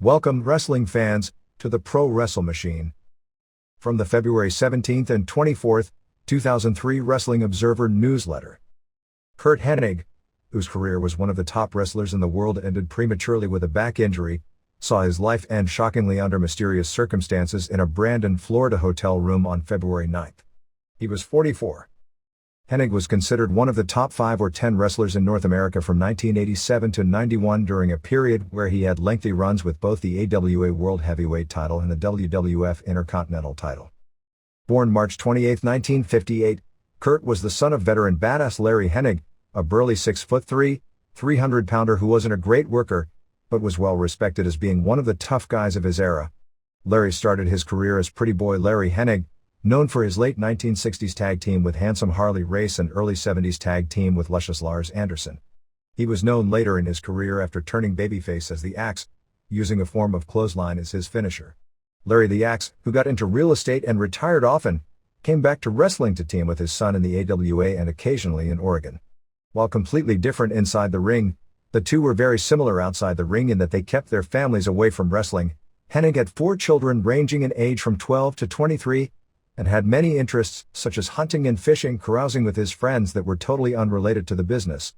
Welcome, wrestling fans, to the Pro Wrestle Machine. From the February 17th and 24th, 2003 Wrestling Observer newsletter. Curt Hennig, whose career was one of the top wrestlers in the world, ended prematurely with a back injury, saw his life end shockingly under mysterious circumstances in a Brandon, Florida hotel room on February 9th. He was 44. Hennig was considered one of the top 5 or 10 wrestlers in North America from 1987 to 91 during a period where he had lengthy runs with both the AWA World Heavyweight title and the WWF Intercontinental title. Born March 28, 1958, Curt was the son of veteran badass Larry Hennig, a burly 6'3", 300-pounder who wasn't a great worker, but was well respected as being one of the tough guys of his era. Larry started his career as Pretty Boy Larry Hennig, known for his late 1960s tag team with Handsome Harley Race and early 70s tag team with Luscious Lars Anderson. He was known later in his career after turning babyface as the Axe, using a form of clothesline as his finisher. Larry the Axe, who got into real estate and retired often, came back to wrestling to team with his son in the AWA and occasionally in Oregon. While completely different inside the ring, the two were very similar outside the ring in that they kept their families away from wrestling. Hennig had 4 children ranging in age from 12 to 23, and had many interests such as hunting and fishing, carousing with his friends that were totally unrelated to the business.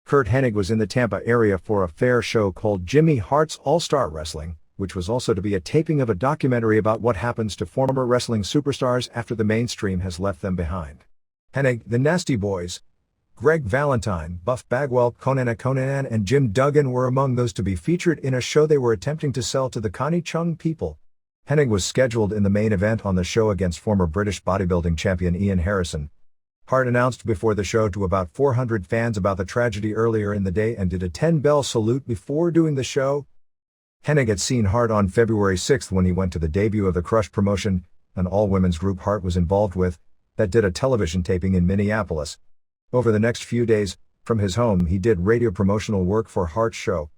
Curt Hennig was in the Tampa area for a fair show called Jimmy Hart's All-Star Wrestling, which was also to be a taping of a documentary about what happens to former wrestling superstars after the mainstream has left them behind. Hennig, the Nasty Boys, Greg Valentine, Buff Bagwell, Conan, and Jim Duggan were among those to be featured in a show they were attempting to sell to the Connie Chung people. Hennig was scheduled in the main event on the show against former British bodybuilding champion Ian Harrison. Hart announced before the show to about 400 fans about the tragedy earlier in the day and did a 10-bell salute before doing the show. Hennig had seen Hart on February 6th when he went to the debut of the Crush promotion, an all-women's group Hart was involved with, that did a television taping in Minneapolis. Over the next few days, from his home he did radio promotional work for Hart's show.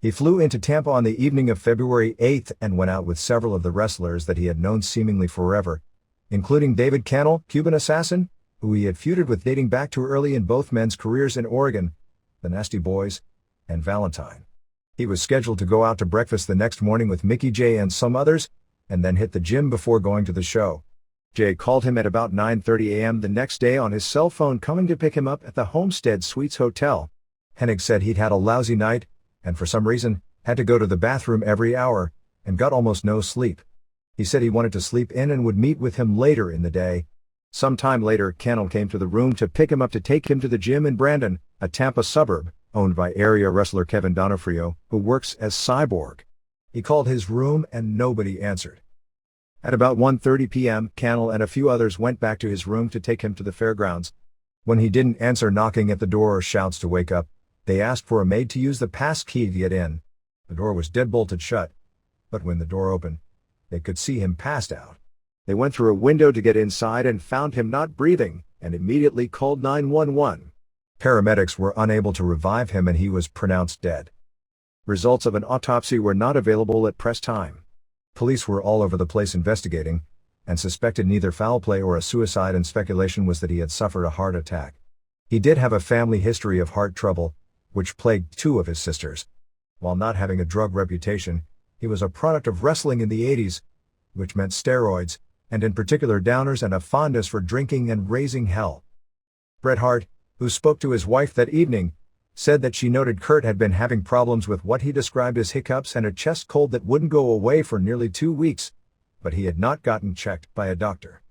He flew into Tampa on the evening of February 8th and went out with several of the wrestlers that he had known seemingly forever, including David Cannell, Cuban Assassin, who he had feuded with dating back to early in both men's careers in Oregon, the Nasty Boys, and Valentine. He was scheduled to go out to breakfast the next morning with Mickey J and some others, and then hit the gym before going to the show. Jay called him at about 9:30 a.m. the next day on his cell phone coming to pick him up at the Homestead Suites Hotel. Hennig said he'd had a lousy night, and for some reason, had to go to the bathroom every hour, and got almost no sleep. He said he wanted to sleep in and would meet with him later in the day. Some time later, Cannell came to the room to pick him up to take him to the gym in Brandon, a Tampa suburb, owned by area wrestler Kevin Donofrio, who works as Cyborg. He called his room and nobody answered. At about 1:30 p.m., Cannell and a few others went back to his room to take him to the fairgrounds. When he didn't answer knocking at the door or shouts to wake up, they asked for a maid to use the pass key to get in. The door was deadbolted shut, but when the door opened, they could see him passed out. They went through a window to get inside and found him not breathing, and immediately called 911. Paramedics were unable to revive him and he was pronounced dead. Results of an autopsy were not available at press time. Police were all over the place investigating, and suspected neither foul play or a suicide, and speculation was that he had suffered a heart attack. He did have a family history of heart trouble, which plagued 2 of his sisters. While not having a drug reputation, he was a product of wrestling in the 80s, which meant steroids, and in particular downers and a fondness for drinking and raising hell. Bret Hart, who spoke to his wife that evening, said that she noted Curt had been having problems with what he described as hiccups and a chest cold that wouldn't go away for nearly 2 weeks, but he had not gotten checked by a doctor.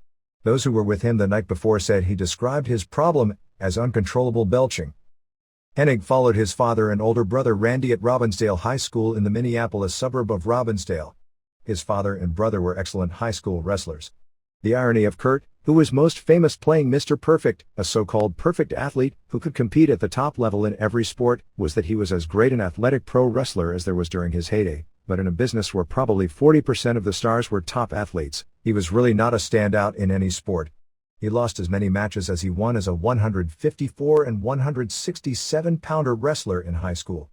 Those who were with him the night before said he described his problem as uncontrollable belching. Hennig followed his father and older brother Randy at Robbinsdale High School in the Minneapolis suburb of Robbinsdale. His father and brother were excellent high school wrestlers. The irony of Curt, who was most famous playing Mr. Perfect, a so-called perfect athlete who could compete at the top level in every sport, was that he was as great an athletic pro wrestler as there was during his heyday, but in a business where probably 40% of the stars were top athletes, he was really not a standout in any sport. He lost as many matches as he won as a 154 and 167-pounder wrestler in high school.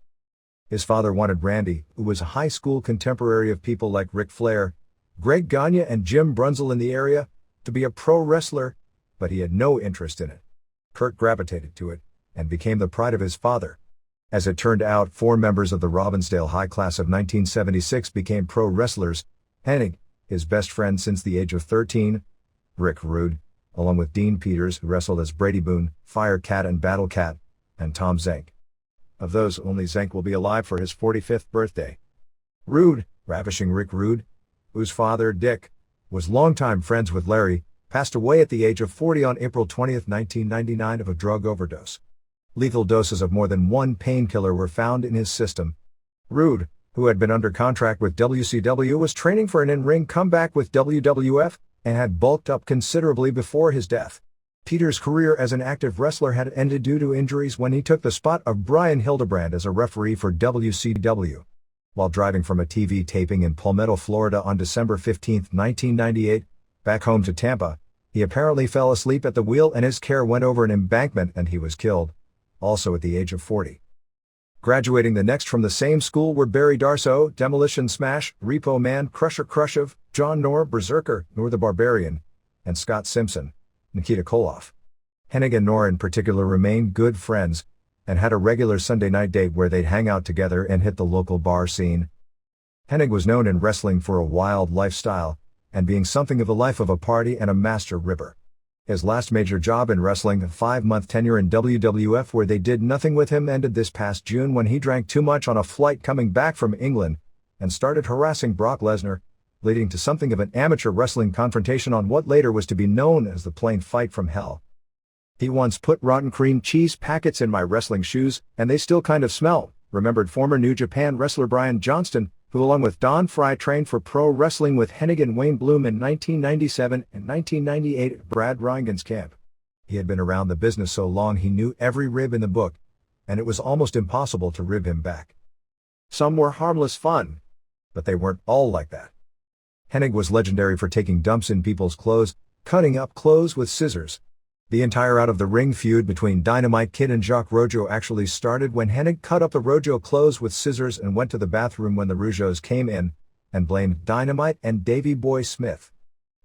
His father wanted Randy, who was a high school contemporary of people like Ric Flair, Greg Gagne and Jim Brunzell in the area, to be a pro wrestler, but he had no interest in it. Curt gravitated to it, and became the pride of his father. As it turned out, 4 members of the Robbinsdale High class of 1976 became pro wrestlers: Hennig, his best friend since the age of 13, Rick Rude, along with Dean Peters, who wrestled as Brady Boone, Fire Cat and Battle Cat, and Tom Zenk. Of those, only Zenk will be alive for his 45th birthday. Rude, ravishing Rick Rude, whose father, Dick, was longtime friends with Larry, passed away at the age of 40 on April 20, 1999 of a drug overdose. Lethal doses of more than one painkiller were found in his system. Rude, who had been under contract with WCW, was training for an in-ring comeback with WWF, and had bulked up considerably before his death. Peters' career as an active wrestler had ended due to injuries when he took the spot of Brian Hildebrand as a referee for WCW. While driving from a TV taping in Palmetto, Florida on December 15, 1998, back home to Tampa, he apparently fell asleep at the wheel and his car went over an embankment and he was killed, also at the age of 40. Graduating the next from the same school were Barry Darsow, Demolition Smash, Repo Man, Crusher Khrushchev, John Nor, Berserker, Nor the Barbarian, and Scott Simpson, Nikita Koloff. Hennig and Nor in particular remained good friends, and had a regular Sunday night date where they'd hang out together and hit the local bar scene. Hennig was known in wrestling for a wild lifestyle, and being something of the life of a party and a master ripper. His last major job in wrestling, a 5-month tenure in WWF where they did nothing with him, ended this past June when he drank too much on a flight coming back from England, and started harassing Brock Lesnar, leading to something of an amateur wrestling confrontation on what later was to be known as the Plane Fight from Hell. He once put rotten cream cheese packets in my wrestling shoes, and they still kind of smell, remembered former New Japan wrestler Brian Johnston, who along with Don Fry trained for pro wrestling with Hennig and Wayne Bloom in 1997 and 1998 at Brad Reingen's camp. He had been around the business so long he knew every rib in the book, and it was almost impossible to rib him back. Some were harmless fun, but they weren't all like that. Hennig was legendary for taking dumps in people's clothes, cutting up clothes with scissors. The entire out-of-the-ring feud between Dynamite Kid and Jacques Rougeau actually started when Hennig cut up the Rougeau clothes with scissors and went to the bathroom when the Rougeaus came in, and blamed Dynamite and Davey Boy Smith.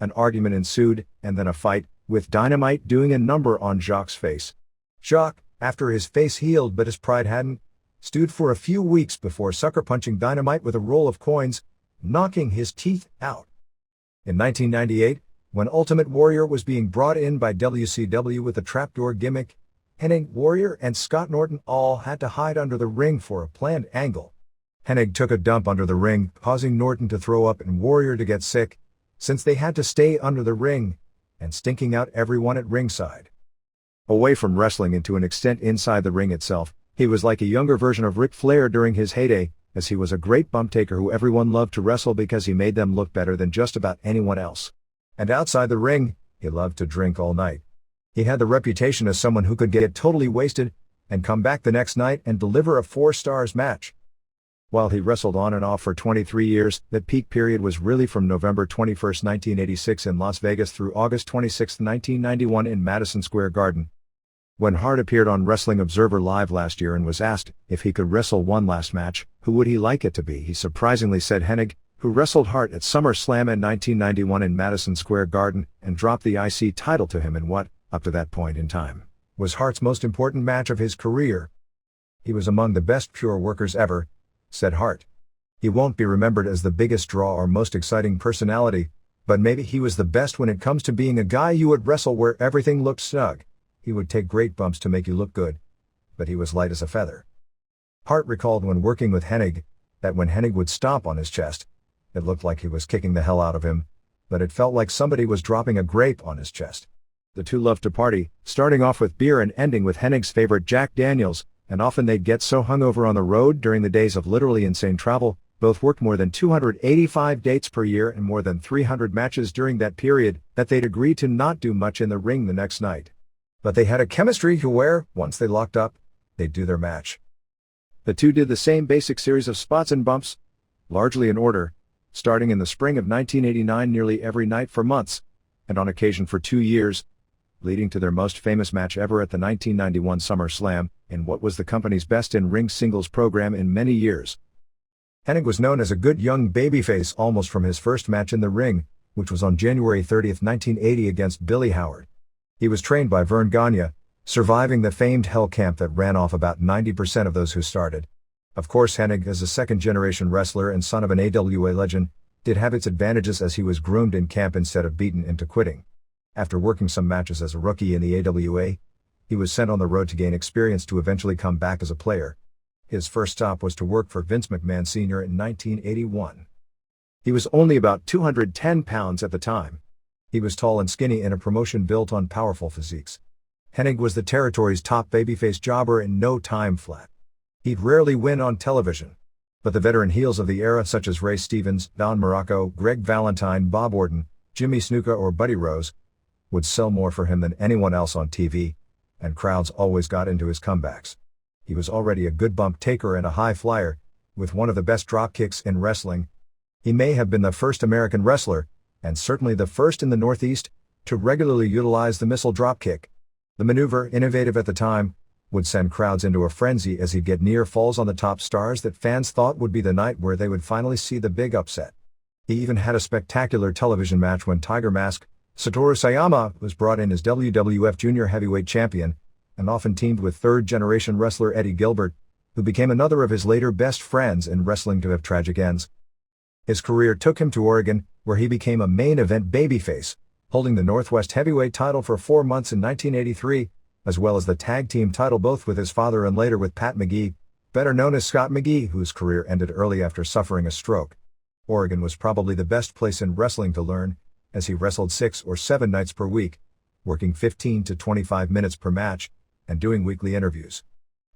An argument ensued, and then a fight, with Dynamite doing a number on Jacques' face. Jacques, after his face healed but his pride hadn't, stewed for a few weeks before sucker-punching Dynamite with a roll of coins, knocking his teeth out. In 1998, when Ultimate Warrior was being brought in by WCW with a trapdoor gimmick, Hennig, Warrior, and Scott Norton all had to hide under the ring for a planned angle. Hennig took a dump under the ring, causing Norton to throw up and Warrior to get sick, since they had to stay under the ring, and stinking out everyone at ringside. Away from wrestling and to an extent inside the ring itself, he was like a younger version of Ric Flair during his heyday, as he was a great bump taker who everyone loved to wrestle because he made them look better than just about anyone else. And outside the ring, he loved to drink all night. He had the reputation as someone who could get totally wasted, and come back the next night and deliver a 4-stars match. While he wrestled on and off for 23 years, that peak period was really from November 21, 1986 in Las Vegas through August 26, 1991 in Madison Square Garden. When Hart appeared on Wrestling Observer Live last year and was asked if he could wrestle one last match, who would he like it to be, he surprisingly said Hennig, who wrestled Hart at SummerSlam in 1991 in Madison Square Garden and dropped the IC title to him in what, up to that point in time, was Hart's most important match of his career. He was among the best pure workers ever, said Hart. He won't be remembered as the biggest draw or most exciting personality, but maybe he was the best when it comes to being a guy you would wrestle where everything looked snug. He would take great bumps to make you look good, but he was light as a feather. Hart recalled when working with Hennig, that when Hennig would stomp on his chest, it looked like he was kicking the hell out of him, but it felt like somebody was dropping a grape on his chest. The two loved to party, starting off with beer and ending with Hennig's favorite Jack Daniels, and often they'd get so hungover on the road during the days of literally insane travel. Both worked more than 285 dates per year and more than 300 matches during that period, that they'd agree to not do much in the ring the next night. But they had a chemistry where, once they locked up, they'd do their match. The two did the same basic series of spots and bumps, largely in order, starting in the spring of 1989 nearly every night for months, and on occasion for 2 years, leading to their most famous match ever at the 1991 SummerSlam, in what was the company's best in-ring singles program in many years. Hennig was known as a good young babyface almost from his first match in the ring, which was on January 30, 1980 against Billy Howard. He was trained by Vern Gagne, surviving the famed Hell Camp that ran off about 90% of those who started. Of course, Hennig, as a second-generation wrestler and son of an AWA legend, did have its advantages as he was groomed in camp instead of beaten into quitting. After working some matches as a rookie in the AWA, he was sent on the road to gain experience to eventually come back as a player. His first stop was to work for Vince McMahon Sr. in 1981. He was only about 210 pounds at the time. He was tall and skinny in a promotion built on powerful physiques. Hennig was the territory's top babyface jobber in no time flat. He'd rarely win on television. But the veteran heels of the era such as Ray Stevens, Don Morocco, Greg Valentine, Bob Orton, Jimmy Snuka or Buddy Rose would sell more for him than anyone else on TV, and crowds always got into his comebacks. He was already a good bump taker and a high flyer, with one of the best drop kicks in wrestling. He may have been the first American wrestler, and certainly the first in the Northeast, to regularly utilize the missile drop kick. The maneuver, innovative at the time, would send crowds into a frenzy as he'd get near falls on the top stars that fans thought would be the night where they would finally see the big upset. He even had a spectacular television match when Tiger Mask, Satoru Sayama, was brought in as WWF Junior Heavyweight Champion, and often teamed with third-generation wrestler Eddie Gilbert, who became another of his later best friends in wrestling to have tragic ends. His career took him to Oregon, where he became a main event babyface, holding the Northwest Heavyweight title for 4 months in 1983, as well as the tag team title both with his father and later with Pat McGee, better known as Scott McGee, whose career ended early after suffering a stroke. Oregon was probably the best place in wrestling to learn, as he wrestled 6 or 7 nights per week, working 15 to 25 minutes per match, and doing weekly interviews.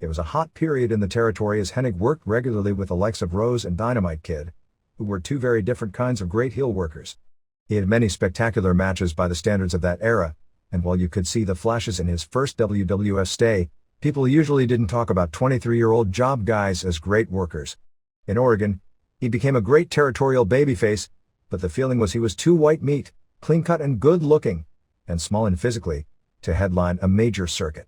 It was a hot period in the territory as Hennig worked regularly with the likes of Rose and Dynamite Kid, who were two very different kinds of great heel workers. He had many spectacular matches by the standards of that era, and while you could see the flashes in his first WWF stay, people usually didn't talk about 23-year-old job guys as great workers. In Oregon, he became a great territorial babyface, but the feeling was he was too white meat, clean-cut and good-looking, and small and physically, to headline a major circuit.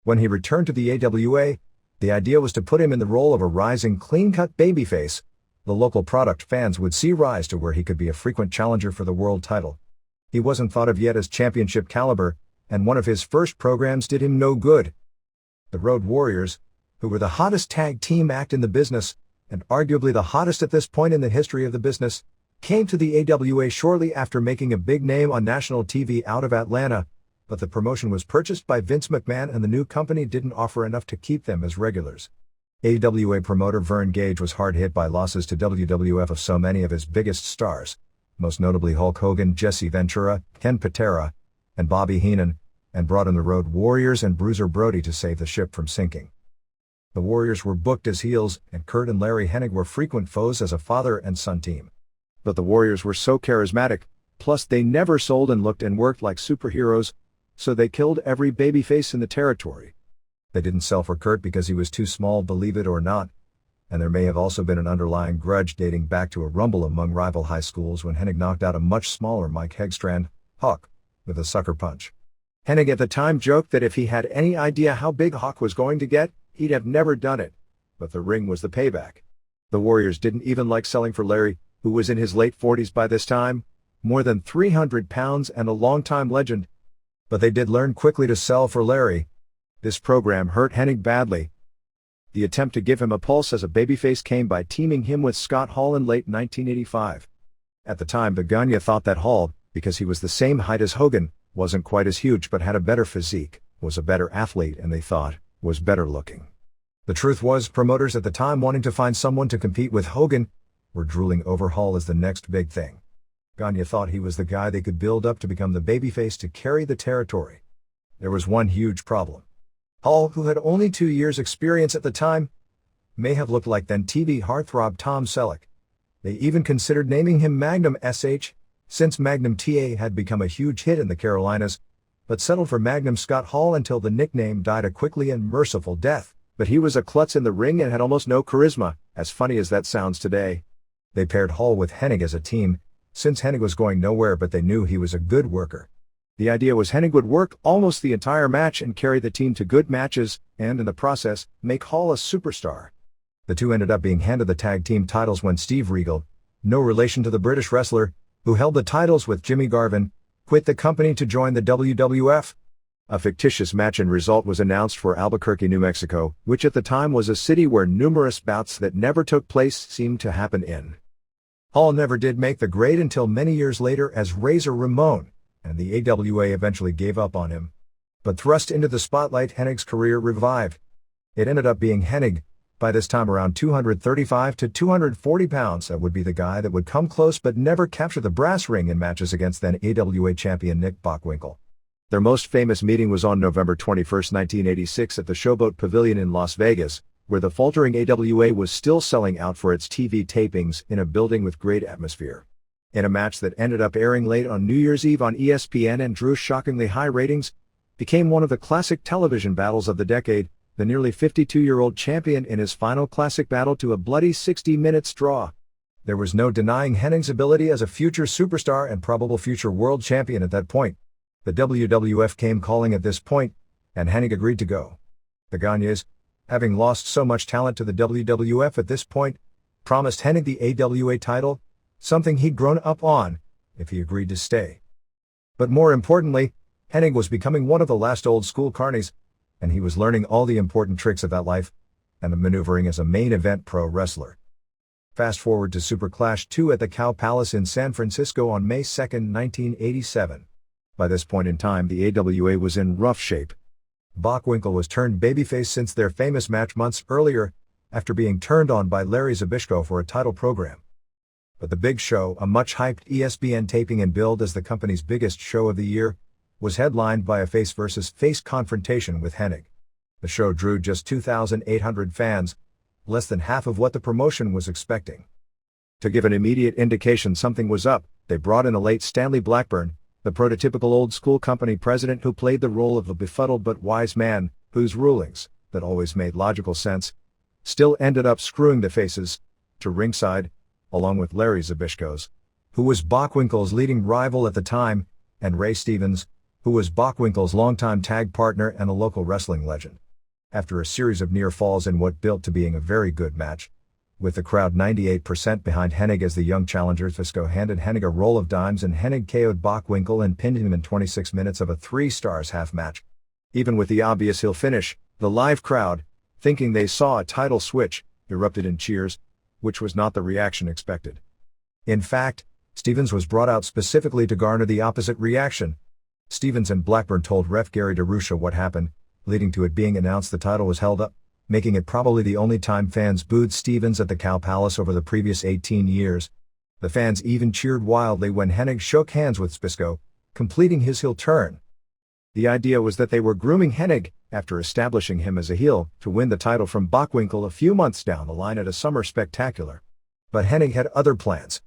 When he returned to the AWA, the idea was to put him in the role of a rising clean-cut babyface. The local product fans would see rise to where he could be a frequent challenger for the world title. He wasn't thought of yet as championship caliber, and one of his first programs did him no good. The Road Warriors, who were the hottest tag team act in the business, and arguably the hottest at this point in the history of the business, came to the AWA shortly after making a big name on national TV out of Atlanta, but the promotion was purchased by Vince McMahon and the new company didn't offer enough to keep them as regulars. AWA promoter Vern Gage was hard hit by losses to WWF of so many of his biggest stars, most notably Hulk Hogan, Jesse Ventura, Ken Patera, and Bobby Heenan, and brought in the Road Warriors and Bruiser Brody to save the ship from sinking. The Warriors were booked as heels, and Curt and Larry Hennig were frequent foes as a father and son team. But the Warriors were so charismatic, plus they never sold and looked and worked like superheroes, so they killed every babyface in the territory. They didn't sell for Curt because he was too small, believe it or not, and there may have also been an underlying grudge dating back to a rumble among rival high schools when Hennig knocked out a much smaller Mike Hegstrand, Hawk, with a sucker punch. Hennig at the time joked that if he had any idea how big Hawk was going to get, he'd have never done it, but the ring was the payback. The Warriors didn't even like selling for Larry, who was in his late 40s by this time, more than 300 pounds and a longtime legend. But they did learn quickly to sell for Larry. This program hurt Hennig badly. The attempt to give him a pulse as a babyface came by teaming him with Scott Hall in late 1985. At the time, Begania thought that Hall, because he was the same height as Hogan, wasn't quite as huge but had a better physique, was a better athlete and they thought, was better looking. The truth was, promoters at the time wanting to find someone to compete with Hogan were drooling over Hall as the next big thing. Gagne thought he was the guy they could build up to become the babyface to carry the territory. There was one huge problem. Hall, who had only 2 years' experience at the time, may have looked like then TV heartthrob Tom Selleck. They even considered naming him Magnum SH, since Magnum TA had become a huge hit in the Carolinas, but settled for Magnum Scott Hall until the nickname died a quickly and merciful death. But he was a klutz in the ring and had almost no charisma, as funny as that sounds today. They paired Hall with Hennig as a team, since Hennig was going nowhere but they knew he was a good worker. The idea was Hennig would work almost the entire match and carry the team to good matches, and in the process, make Hall a superstar. The two ended up being handed the tag team titles when Steve Regal, no relation to the British wrestler, who held the titles with Jimmy Garvin, quit the company to join the WWF. A fictitious match and result was announced for Albuquerque, New Mexico, which at the time was a city where numerous bouts that never took place seemed to happen in. Hall never did make the grade until many years later as Razor Ramon, and the AWA eventually gave up on him. But thrust into the spotlight, Hennig's career revived. It ended up being Hennig, by this time around 235 to 240 pounds, that would be the guy that would come close but never capture the brass ring in matches against then AWA champion Nick Bockwinkel. Their most famous meeting was on November 21, 1986 at the Showboat Pavilion in Las Vegas, where the faltering AWA was still selling out for its TV tapings in a building with great atmosphere. In a match that ended up airing late on New Year's Eve on ESPN and drew shockingly high ratings, became one of the classic television battles of the decade, the nearly 52-year-old champion in his final classic battle to a bloody 60-minute draw. There was no denying Hennig's ability as a future superstar and probable future world champion at that point. The WWF came calling at this point, and Hennig agreed to go. The Gagnes, having lost so much talent to the WWF at this point, promised Hennig the AWA title, something he'd grown up on, if he agreed to stay. But more importantly, Hennig was becoming one of the last old-school carnies, and he was learning all the important tricks of that life, and of maneuvering as a main event pro wrestler. Fast forward to Super Clash 2 at the Cow Palace in San Francisco on May 2, 1987. By this point in time, the AWA was in rough shape. Bockwinkel was turned babyface since their famous match months earlier, after being turned on by Larry Zbyszko for a title program. But the big show, a much-hyped ESPN taping and billed as the company's biggest show of the year, was headlined by a face-versus-face confrontation with Hennig. The show drew just 2,800 fans, less than half of what the promotion was expecting. To give an immediate indication something was up, they brought in the late Stanley Blackburn, the prototypical old-school company president who played the role of a befuddled but wise man, whose rulings, that always made logical sense, still ended up screwing the faces, to ringside, along with Larry Zbyszko's, who was Bockwinkel's leading rival at the time, and Ray Stevens, who was Bockwinkel's longtime tag partner and a local wrestling legend. After a series of near falls in what built to being a very good match, with the crowd 98% behind Hennig as the young challenger, Zbyszko handed Hennig a roll of dimes and Hennig KO'd Bockwinkel and pinned him in 26 minutes of a 3-stars half match. Even with the obvious heel finish, the live crowd, thinking they saw a title switch, erupted in cheers, which was not the reaction expected. In fact, Stevens was brought out specifically to garner the opposite reaction. Stevens and Blackburn told ref Gary DeRusha what happened, leading to it being announced the title was held up, making it probably the only time fans booed Stevens at the Cow Palace over the previous 18 years. The fans even cheered wildly when Hennig shook hands with Zbyszko, completing his heel turn. The idea was that they were grooming Hennig, after establishing him as a heel, to win the title from Bockwinkel a few months down the line at a Summer Spectacular. But Hennig had other plans.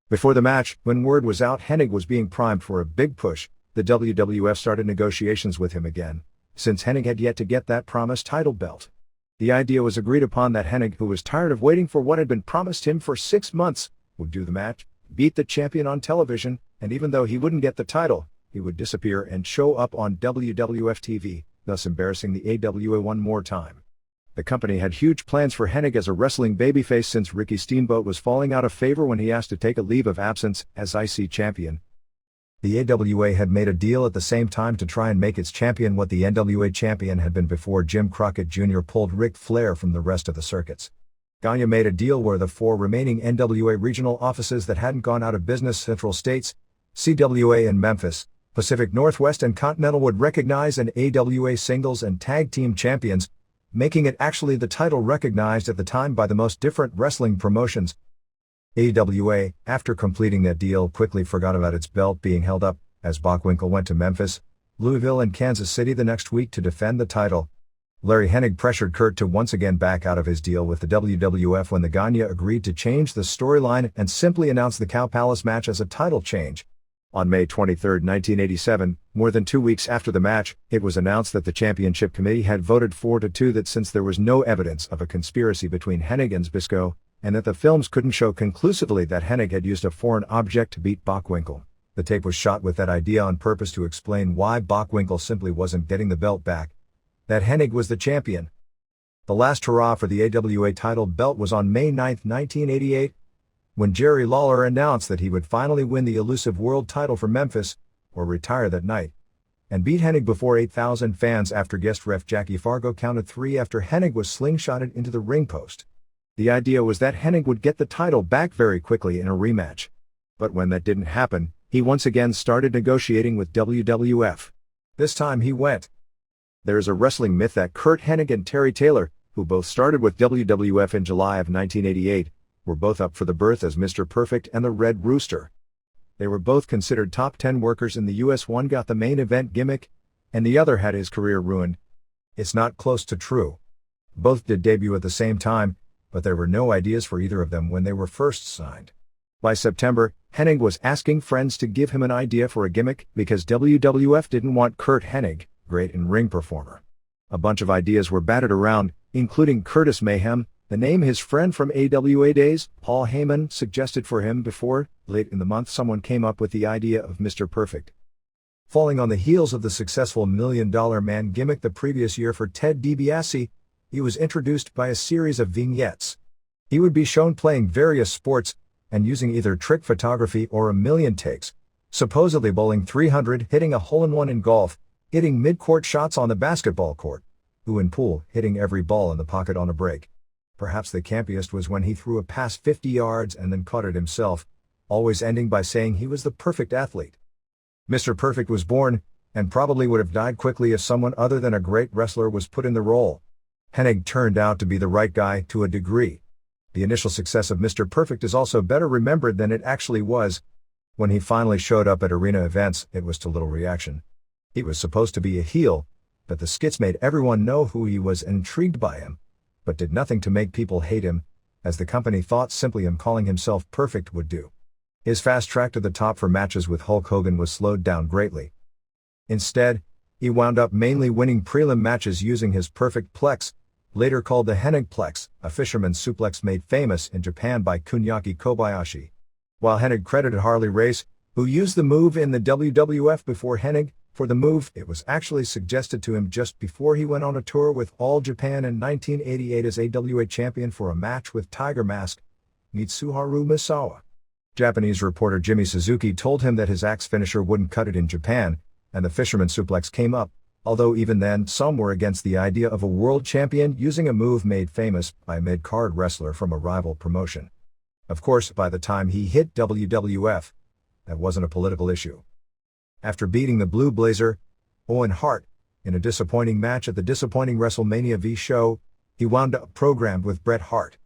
Before the match, when word was out Hennig was being primed for a big push, the WWF started negotiations with him again, since Hennig had yet to get that promised title belt. The idea was agreed upon that Hennig, who was tired of waiting for what had been promised him for 6 months, would do the match, beat the champion on television, and even though he wouldn't get the title, he would disappear and show up on WWF TV, thus embarrassing the AWA one more time. The company had huge plans for Hennig as a wrestling babyface since Ricky Steamboat was falling out of favor when he asked to take a leave of absence as IC champion. The AWA had made a deal at the same time to try and make its champion what the NWA champion had been before Jim Crockett Jr. pulled Ric Flair from the rest of the circuits. Gagne made a deal where the 4 remaining NWA regional offices that hadn't gone out of business, Central States, CWA and Memphis, Pacific Northwest and Continental, would recognize an AWA singles and tag team champions, making it actually the title recognized at the time by the most different wrestling promotions. AWA, after completing that deal, quickly forgot about its belt being held up, as Bockwinkel went to Memphis, Louisville and Kansas City the next week to defend the title. Larry Hennig pressured Curt to once again back out of his deal with the WWF when the Gagne agreed to change the storyline and simply announce the Cow Palace match as a title change. On May 23, 1987, more than 2 weeks after the match, it was announced that the championship committee had voted 4-2 that since there was no evidence of a conspiracy between Hennig and Zbyszko, and that the films couldn't show conclusively that Hennig had used a foreign object to beat Bockwinkel, the tape was shot with that idea on purpose to explain why Bockwinkel simply wasn't getting the belt back, that Hennig was the champion. The last hurrah for the AWA title belt was on May 9, 1988, when Jerry Lawler announced that he would finally win the elusive world title for Memphis, or retire that night, and beat Hennig before 8,000 fans after guest ref Jackie Fargo counted 3 after Hennig was slingshotted into the ring post. The idea was that Hennig would get the title back very quickly in a rematch. But when that didn't happen, he once again started negotiating with WWF. This time he went. There is a wrestling myth that Curt Hennig and Terry Taylor, who both started with WWF in July of 1988, were both up for the berth as Mr. Perfect and the Red Rooster. They were both considered top 10 workers in the US. One got the main event gimmick, and the other had his career ruined. It's not close to true. Both did debut at the same time, but there were no ideas for either of them when they were first signed. By September, Hennig was asking friends to give him an idea for a gimmick because WWF didn't want Curt Hennig, great in-ring performer. A bunch of ideas were batted around, including Curtis Mayhem, the name his friend from AWA days, Paul Heyman, suggested for him before. Late in the month someone came up with the idea of Mr. Perfect. Falling on the heels of the successful $1 Million Man gimmick the previous year for Ted DiBiase, he was introduced by a series of vignettes. He would be shown playing various sports, and using either trick photography or a million takes, supposedly bowling 300, hitting a hole-in-one in golf, hitting mid-court shots on the basketball court, who in pool, hitting every ball in the pocket on a break. Perhaps the campiest was when he threw a pass 50 yards and then caught it himself, always ending by saying he was the perfect athlete. Mr. Perfect was born, and probably would have died quickly if someone other than a great wrestler was put in the role. Hennig turned out to be the right guy to a degree. The initial success of Mr. Perfect is also better remembered than it actually was. When he finally showed up at arena events, it was to little reaction. He was supposed to be a heel, but the skits made everyone know who he was and intrigued by him, but did nothing to make people hate him, as the company thought simply him calling himself Perfect would do. His fast track to the top for matches with Hulk Hogan was slowed down greatly. Instead, he wound up mainly winning prelim matches using his Perfect Plex, later called the Hennig Plex, a fisherman's suplex made famous in Japan by Kuniaki Kobayashi. While Hennig credited Harley Race, who used the move in the WWF before Hennig, for the move, it was actually suggested to him just before he went on a tour with All Japan in 1988 as AWA champion for a match with Tiger Mask, Mitsuharu Misawa. Japanese reporter Jimmy Suzuki told him that his axe finisher wouldn't cut it in Japan, and the fisherman suplex came up, although even then some were against the idea of a world champion using a move made famous by a mid-card wrestler from a rival promotion. Of course, by the time he hit WWF, that wasn't a political issue. After beating the Blue Blazer, Owen Hart, in a disappointing match at the disappointing WrestleMania V show, he wound up programmed with Bret Hart.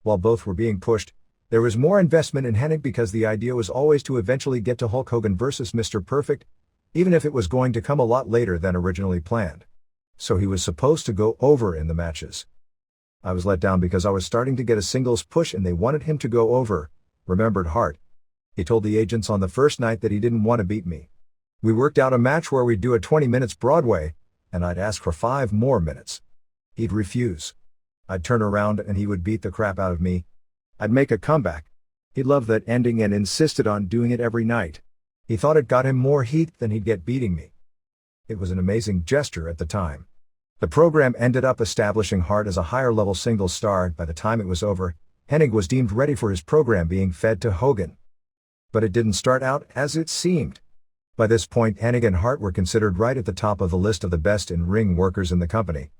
While both were being pushed, there was more investment in Hennig because the idea was always to eventually get to Hulk Hogan versus Mr. Perfect, even if it was going to come a lot later than originally planned. So he was supposed to go over in the matches. I was let down because I was starting to get a singles push and they wanted him to go over, remembered Hart. He told the agents on the first night that he didn't want to beat me. We worked out a match where we'd do a 20 minutes Broadway, and I'd ask for 5 more minutes. He'd refuse. I'd turn around and he would beat the crap out of me. I'd make a comeback. He loved that ending and insisted on doing it every night. He thought it got him more heat than he'd get beating me. It was an amazing gesture at the time. The program ended up establishing Hart as a higher-level singles star. By the time it was over, Hennig was deemed ready for his program being fed to Hogan. But it didn't start out as it seemed. By this point, Hennig and Hart were considered right at the top of the list of the best in-ring workers in the company.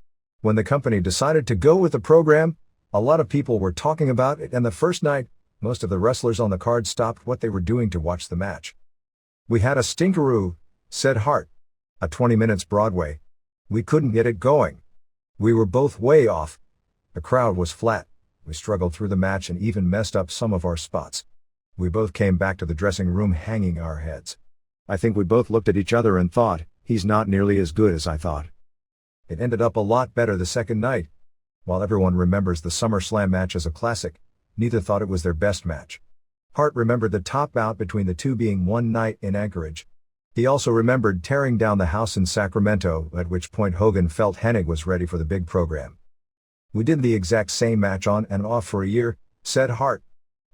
When the company decided to go with the program, a lot of people were talking about it, and the first night, most of the wrestlers on the card stopped what they were doing to watch the match. "We had a stinkeroo," said Hart. "A 20 minutes Broadway. We couldn't get it going. We were both way off. The crowd was flat. We struggled through the match and even messed up some of our spots. We both came back to the dressing room hanging our heads. I think we both looked at each other and thought, he's not nearly as good as I thought." It ended up a lot better the second night. While everyone remembers the SummerSlam match as a classic, neither thought it was their best match. Hart remembered the top bout between the two being one night in Anchorage. He also remembered tearing down the house in Sacramento, at which point Hogan felt Hennig was ready for the big program. "We did the exact same match on and off for a year," said Hart.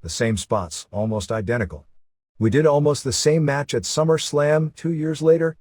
"The same spots, almost identical. We did almost the same match at SummerSlam 2 years later."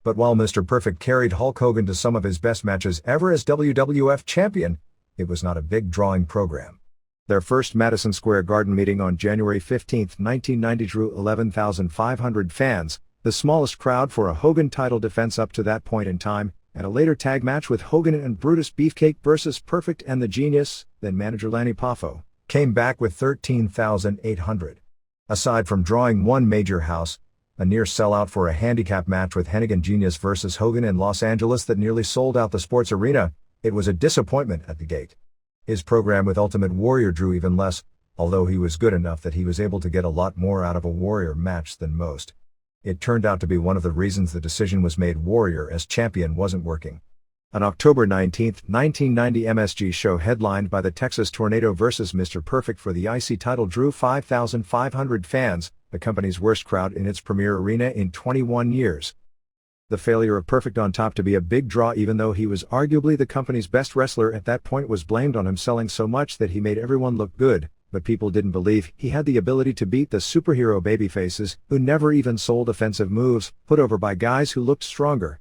But while Mr. Perfect carried Hulk Hogan to some of his best matches ever as WWF champion, it was not a big drawing program. Their first Madison Square Garden meeting on January 15, 1990 drew 11,500 fans, the smallest crowd for a Hogan title defense up to that point in time, and a later tag match with Hogan and Brutus Beefcake vs. Perfect and the Genius, then manager Lanny Poffo, came back with 13,800. Aside from drawing one major house, a near sellout for a handicap match with Hennig and Genius vs. Hogan in Los Angeles that nearly sold out the sports arena, it was a disappointment at the gate. His program with Ultimate Warrior drew even less, although he was good enough that he was able to get a lot more out of a Warrior match than most. It turned out to be one of the reasons the decision was made Warrior as champion wasn't working. An October 19, 1990 MSG show headlined by the Texas Tornado vs. Mr. Perfect for the IC title drew 5,500 fans, the company's worst crowd in its premier arena in 21 years. The failure of Perfect on top to be a big draw, even though he was arguably the company's best wrestler at that point, was blamed on him selling so much that he made everyone look good, but people didn't believe he had the ability to beat the superhero babyfaces, who never even sold offensive moves, put over by guys who looked stronger.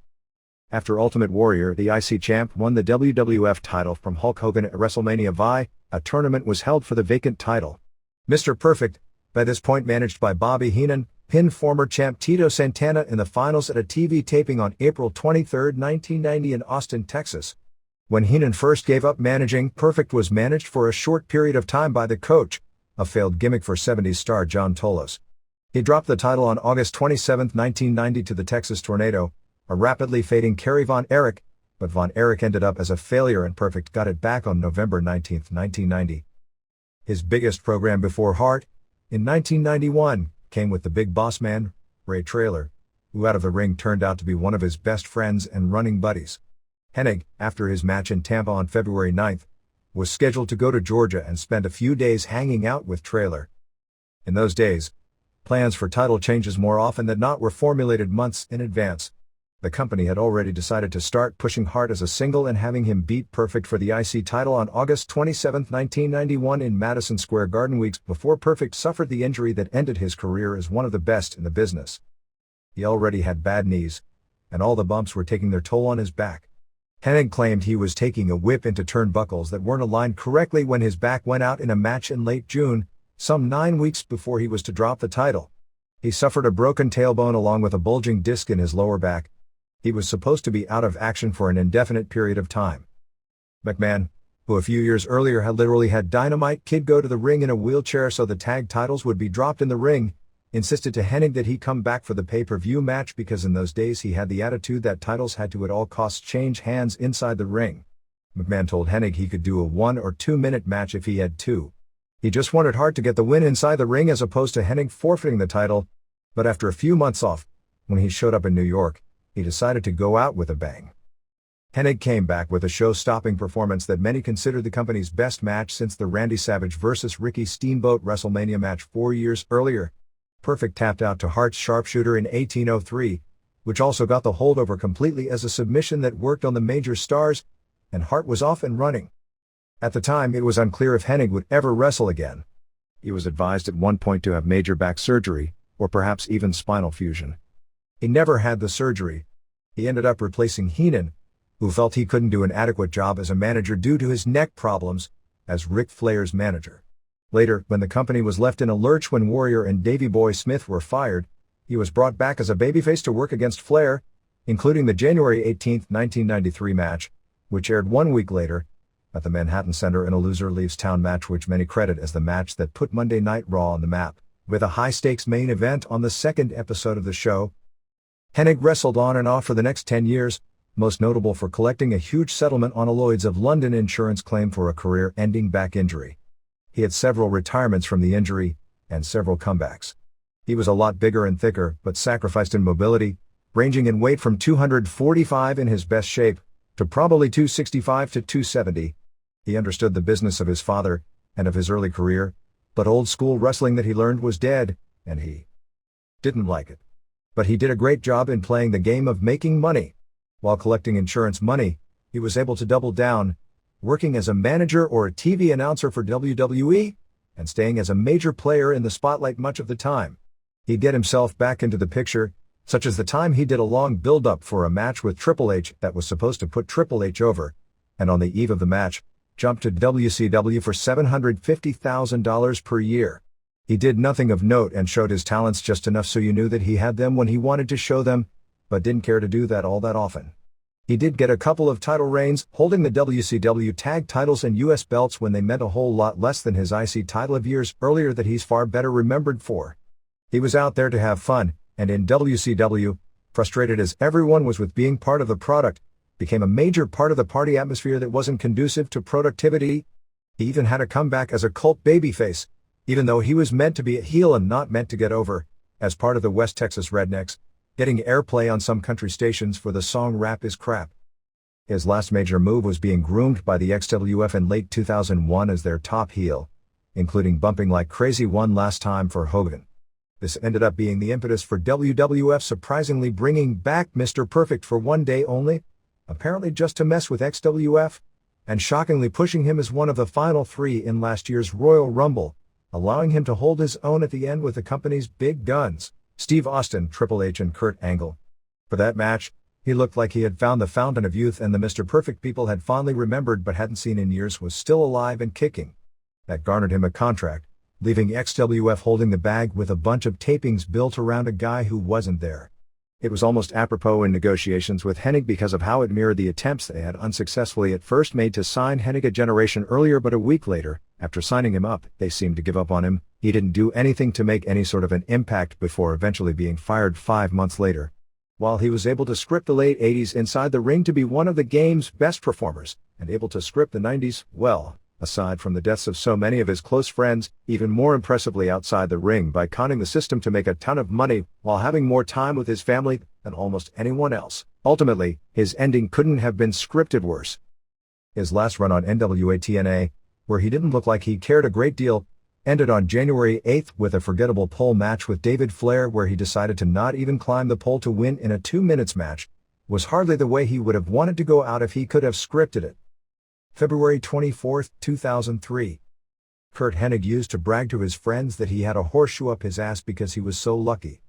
After Ultimate Warrior, the IC champ won the WWF title from Hulk Hogan at WrestleMania VI, a tournament was held for the vacant title. Mr. Perfect, by this point managed by Bobby Heenan, pinned former champ Tito Santana in the finals at a TV taping on April 23, 1990 in Austin, Texas. When Heenan first gave up managing, Perfect was managed for a short period of time by the coach, a failed gimmick for 70s star John Tolos. He dropped the title on August 27, 1990 to the Texas Tornado, a rapidly fading Kerry Von Erich, but Von Erich ended up as a failure and Perfect got it back on November 19, 1990. His biggest program before Hart, in 1991, came with the Big Boss Man, Ray Traylor, who out of the ring turned out to be one of his best friends and running buddies. Hennig, after his match in Tampa on February 9, was scheduled to go to Georgia and spend a few days hanging out with Traylor. In those days, plans for title changes more often than not were formulated months in advance. The company had already decided to start pushing Hart as a single and having him beat Perfect for the IC title on August 27, 1991 in Madison Square Garden, weeks before Perfect suffered the injury that ended his career as one of the best in the business. He already had bad knees, and all the bumps were taking their toll on his back. Hennig claimed he was taking a whip into turnbuckles that weren't aligned correctly when his back went out in a match in late June, some 9 weeks before he was to drop the title. He suffered a broken tailbone along with a bulging disc in his lower back. He was supposed to be out of action for an indefinite period of time. McMahon, who a few years earlier had literally had Dynamite Kid go to the ring in a wheelchair so the tag titles would be dropped in the ring, insisted to Hennig that he come back for the pay-per-view match because in those days he had the attitude that titles had to at all costs change hands inside the ring. McMahon told Hennig he could do a 1 or 2 minute match if he had to. He just wanted Hart to get the win inside the ring as opposed to Hennig forfeiting the title, but after a few months off, when he showed up in New York, he decided to go out with a bang. Hennig came back with a show-stopping performance that many considered the company's best match since the Randy Savage vs. Ricky Steamboat WrestleMania match 4 years earlier. Perfect tapped out to Hart's sharpshooter in 1803, which also got the holdover completely as a submission that worked on the major stars, and Hart was off and running. At the time, it was unclear if Hennig would ever wrestle again. He was advised at one point to have major back surgery, or perhaps even spinal fusion. He never had the surgery. He ended up replacing Heenan, who felt he couldn't do an adequate job as a manager due to his neck problems, as Ric Flair's manager. Later, when the company was left in a lurch when Warrior and Davey Boy Smith were fired, he was brought back as a babyface to work against Flair, including the January 18, 1993 match, which aired 1 week later, at the Manhattan Center in a loser leaves town match which many credit as the match that put Monday Night Raw on the map, with a high-stakes main event on the second episode of the show. Hennig wrestled on and off for the next 10 years, most notable for collecting a huge settlement on a Lloyd's of London insurance claim for a career-ending back injury. He had several retirements from the injury, and several comebacks. He was a lot bigger and thicker, but sacrificed in mobility, ranging in weight from 245 in his best shape, to probably 265 to 270. He understood the business of his father, and of his early career, but old-school wrestling that he learned was dead, and he didn't like it. But he did a great job in playing the game of making money. While collecting insurance money, he was able to double down, working as a manager or a TV announcer for WWE, and staying as a major player in the spotlight much of the time. He'd get himself back into the picture, such as the time he did a long build-up for a match with Triple H that was supposed to put Triple H over, and on the eve of the match, jumped to WCW for $750,000 per year. He did nothing of note and showed his talents just enough so you knew that he had them when he wanted to show them, but didn't care to do that all that often. He did get a couple of title reigns, holding the WCW tag titles and US belts when they meant a whole lot less than his IC title of years earlier that he's far better remembered for. He was out there to have fun, and in WCW, frustrated as everyone was with being part of the product, became a major part of the party atmosphere that wasn't conducive to productivity. He even had a comeback as a cult babyface, even though he was meant to be a heel and not meant to get over, as part of the West Texas Rednecks, getting airplay on some country stations for the song Rap is Crap. His last major move was being groomed by the XWF in late 2001 as their top heel, including bumping like crazy one last time for Hogan. This ended up being the impetus for WWF surprisingly bringing back Mr. Perfect for one day only, apparently just to mess with XWF, and shockingly pushing him as one of the final three in last year's Royal Rumble, allowing him to hold his own at the end with the company's big guns, Steve Austin, Triple H and Curt Angle. For that match, he looked like he had found the fountain of youth and the Mr. Perfect people had fondly remembered but hadn't seen in years was still alive and kicking. That garnered him a contract, leaving XWF holding the bag with a bunch of tapings built around a guy who wasn't there. It was almost apropos in negotiations with Hennig because of how it mirrored the attempts they had unsuccessfully at first made to sign Hennig a generation earlier, but a week later, after signing him up, they seemed to give up on him. He didn't do anything to make any sort of an impact before eventually being fired 5 months later. While he was able to script the late 80s inside the ring to be one of the game's best performers, and able to script the 90s, well, aside from the deaths of so many of his close friends, even more impressively outside the ring by conning the system to make a ton of money while having more time with his family than almost anyone else. Ultimately, his ending couldn't have been scripted worse. His last run on NWA TNA, where he didn't look like he cared a great deal, ended on January 8th with a forgettable pole match with David Flair where he decided to not even climb the pole to win in a 2-minute match, was hardly the way he would have wanted to go out if he could have scripted it. February 24, 2003. Curt Hennig used to brag to his friends that he had a horseshoe up his ass because he was so lucky.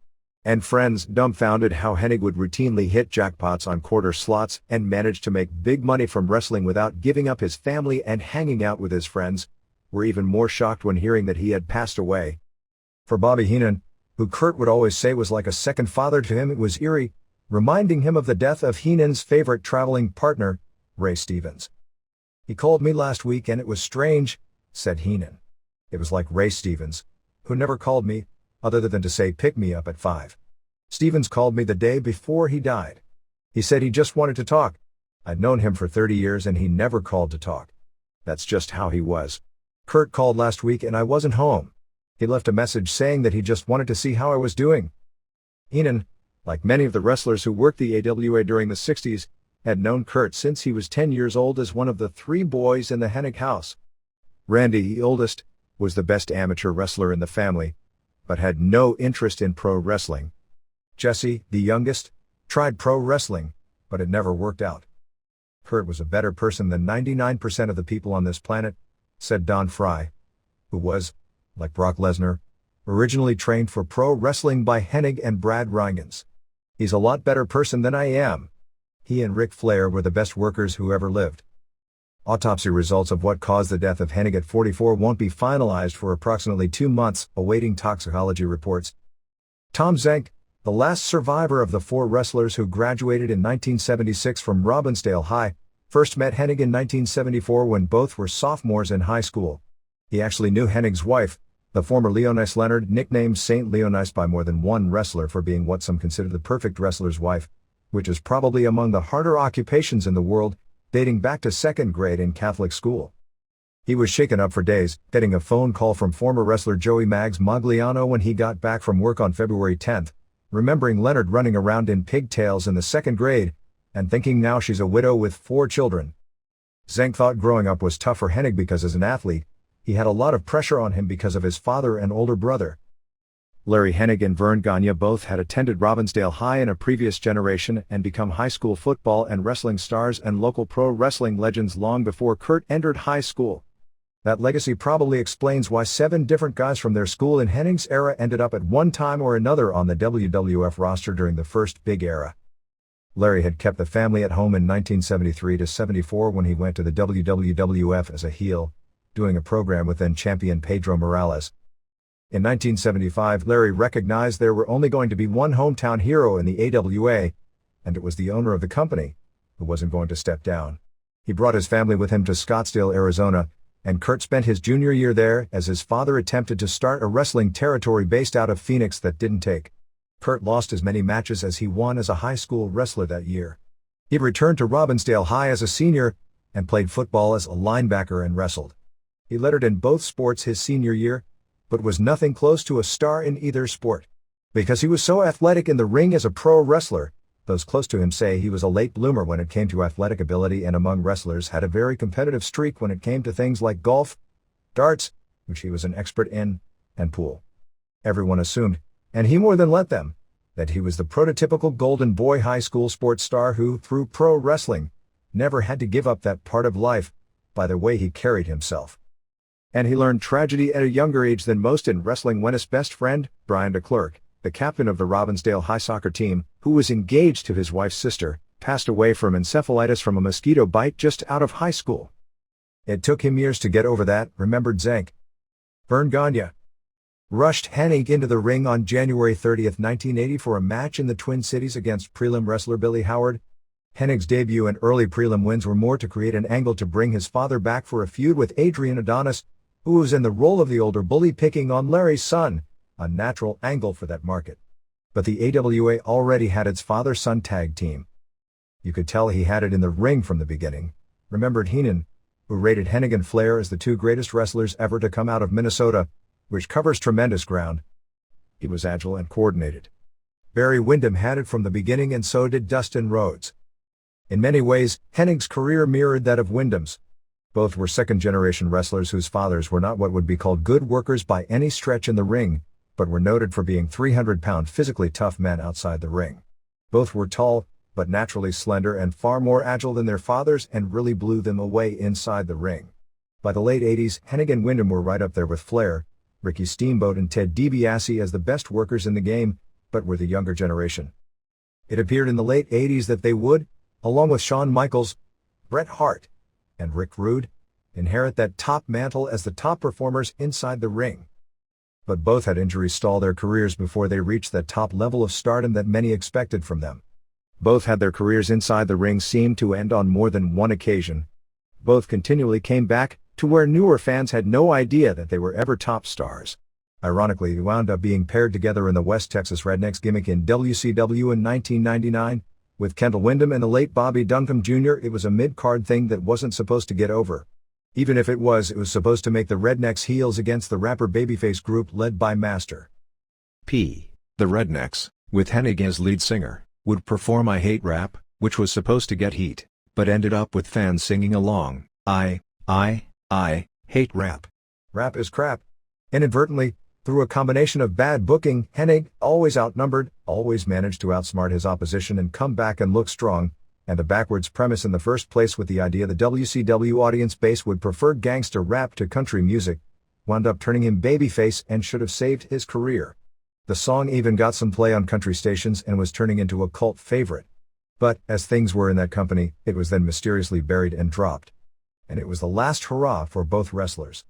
And friends, dumbfounded how Hennig would routinely hit jackpots on quarter slots and manage to make big money from wrestling without giving up his family and hanging out with his friends, were even more shocked when hearing that he had passed away. For Bobby Heenan, who Curt would always say was like a second father to him, it was eerie, reminding him of the death of Heenan's favorite traveling partner, Ray Stevens. "He called me last week and it was strange," said Heenan. "It was like Ray Stevens, who never called me, other than to say pick me up at 5. Stevens called me the day before he died. He said he just wanted to talk. I'd known him for 30 years and he never called to talk. That's just how he was. Curt called last week and I wasn't home. He left a message saying that he just wanted to see how I was doing." Heenan, like many of the wrestlers who worked the AWA during the 60s, had known Curt since he was 10 years old as one of the 3 boys in the Hennig house. Randy, the oldest, was the best amateur wrestler in the family, but had no interest in pro wrestling. Jesse, the youngest, tried pro wrestling, but it never worked out. "Curt was a better person than 99% of the people on this planet," said Don Fry, who was, like Brock Lesnar, originally trained for pro wrestling by Hennig and Brad Rheingans. "He's a lot better person than I am. He and Ric Flair were the best workers who ever lived." Autopsy results of what caused the death of Hennig at 44 won't be finalized for approximately 2 months, awaiting toxicology reports. Tom Zenk, the last survivor of the 4 wrestlers who graduated in 1976 from Robbinsdale High, first met Hennig in 1974 when both were sophomores in high school. He actually knew Hennig's wife, the former Leonice Leonard, nicknamed Saint Leonice by more than one wrestler for being what some consider the perfect wrestler's wife, which is probably among the harder occupations in the world, dating back to 2nd grade in Catholic school. He was shaken up for days, getting a phone call from former wrestler Joey Mags Magliano when he got back from work on February 10th, remembering Leonard running around in pigtails in the 2nd grade, and thinking now she's a widow with 4 children. Zenk thought growing up was tough for Hennig because as an athlete, he had a lot of pressure on him because of his father and older brother. Larry Hennig and Vern Gagne both had attended Robbinsdale High in a previous generation and become high school football and wrestling stars and local pro wrestling legends long before Curt entered high school. That legacy probably explains why 7 different guys from their school in Hennig's era ended up at one time or another on the WWF roster during the first big era. Larry had kept the family at home in 1973 to 74 when he went to the WWF as a heel, doing a program with then champion Pedro Morales. In 1975, Larry recognized there were only going to be one hometown hero in the AWA, and it was the owner of the company, who wasn't going to step down. He brought his family with him to Scottsdale, Arizona, and Curt spent his junior year there as his father attempted to start a wrestling territory based out of Phoenix that didn't take. Curt lost as many matches as he won as a high school wrestler that year. He returned to Robbinsdale High as a senior and played football as a linebacker and wrestled. He lettered in both sports his senior year, but was nothing close to a star in either sport. Because he was so athletic in the ring as a pro wrestler, those close to him say he was a late bloomer when it came to athletic ability, and among wrestlers had a very competitive streak when it came to things like golf, darts, which he was an expert in, and pool. Everyone assumed, and he more than let them, that he was the prototypical golden boy high school sports star who, through pro wrestling, never had to give up that part of life by the way he carried himself. And he learned tragedy at a younger age than most in wrestling when his best friend, Brian DeClercq, the captain of the Robbinsdale High soccer team, who was engaged to his wife's sister, passed away from encephalitis from a mosquito bite just out of high school. It took him years to get over that, remembered Zank. Vern Gagne rushed Hennig into the ring on January 30, 1980 for a match in the Twin Cities against prelim wrestler Billy Howard. Hennig's debut and early prelim wins were more to create an angle to bring his father back for a feud with Adrian Adonis, who was in the role of the older bully picking on Larry's son, a natural angle for that market. But the AWA already had its father-son tag team. You could tell he had it in the ring from the beginning, remembered Heenan, who rated Hennig and Flair as the two greatest wrestlers ever to come out of Minnesota, which covers tremendous ground. He was agile and coordinated. Barry Windham had it from the beginning, and so did Dustin Rhodes. In many ways, Hennig's career mirrored that of Windham's. Both were second-generation wrestlers whose fathers were not what would be called good workers by any stretch in the ring, but were noted for being 300-pound physically tough men outside the ring. Both were tall, but naturally slender and far more agile than their fathers, and really blew them away inside the ring. By the late 80s, Hennig and Windham were right up there with Flair, Ricky Steamboat and Ted DiBiase as the best workers in the game, but were the younger generation. It appeared in the late 80s that they would, along with Shawn Michaels, Bret Hart, and Rick Rude, inherit that top mantle as the top performers inside the ring. But both had injuries stall their careers before they reached that top level of stardom that many expected from them. Both had their careers inside the ring seem to end on more than one occasion. Both continually came back to where newer fans had no idea that they were ever top stars. Ironically, they wound up being paired together in the West Texas Rednecks gimmick in WCW in 1999. With Kendall Windham and the late Bobby Duncombe Jr., it was a mid-card thing that wasn't supposed to get over. Even if it was supposed to make the Rednecks heels against the rapper babyface group led by Master P. The Rednecks, with Hennig as lead singer, would perform I Hate Rap, which was supposed to get heat, but ended up with fans singing along, I hate rap. Rap is crap. Inadvertently, through a combination of bad booking, Hennig, always outnumbered, always managed to outsmart his opposition and come back and look strong, and a backwards premise in the first place with the idea the WCW audience base would prefer gangster rap to country music, wound up turning him babyface and should have saved his career. The song even got some play on country stations and was turning into a cult favorite. But, as things were in that company, it was then mysteriously buried and dropped. And it was the last hurrah for both wrestlers.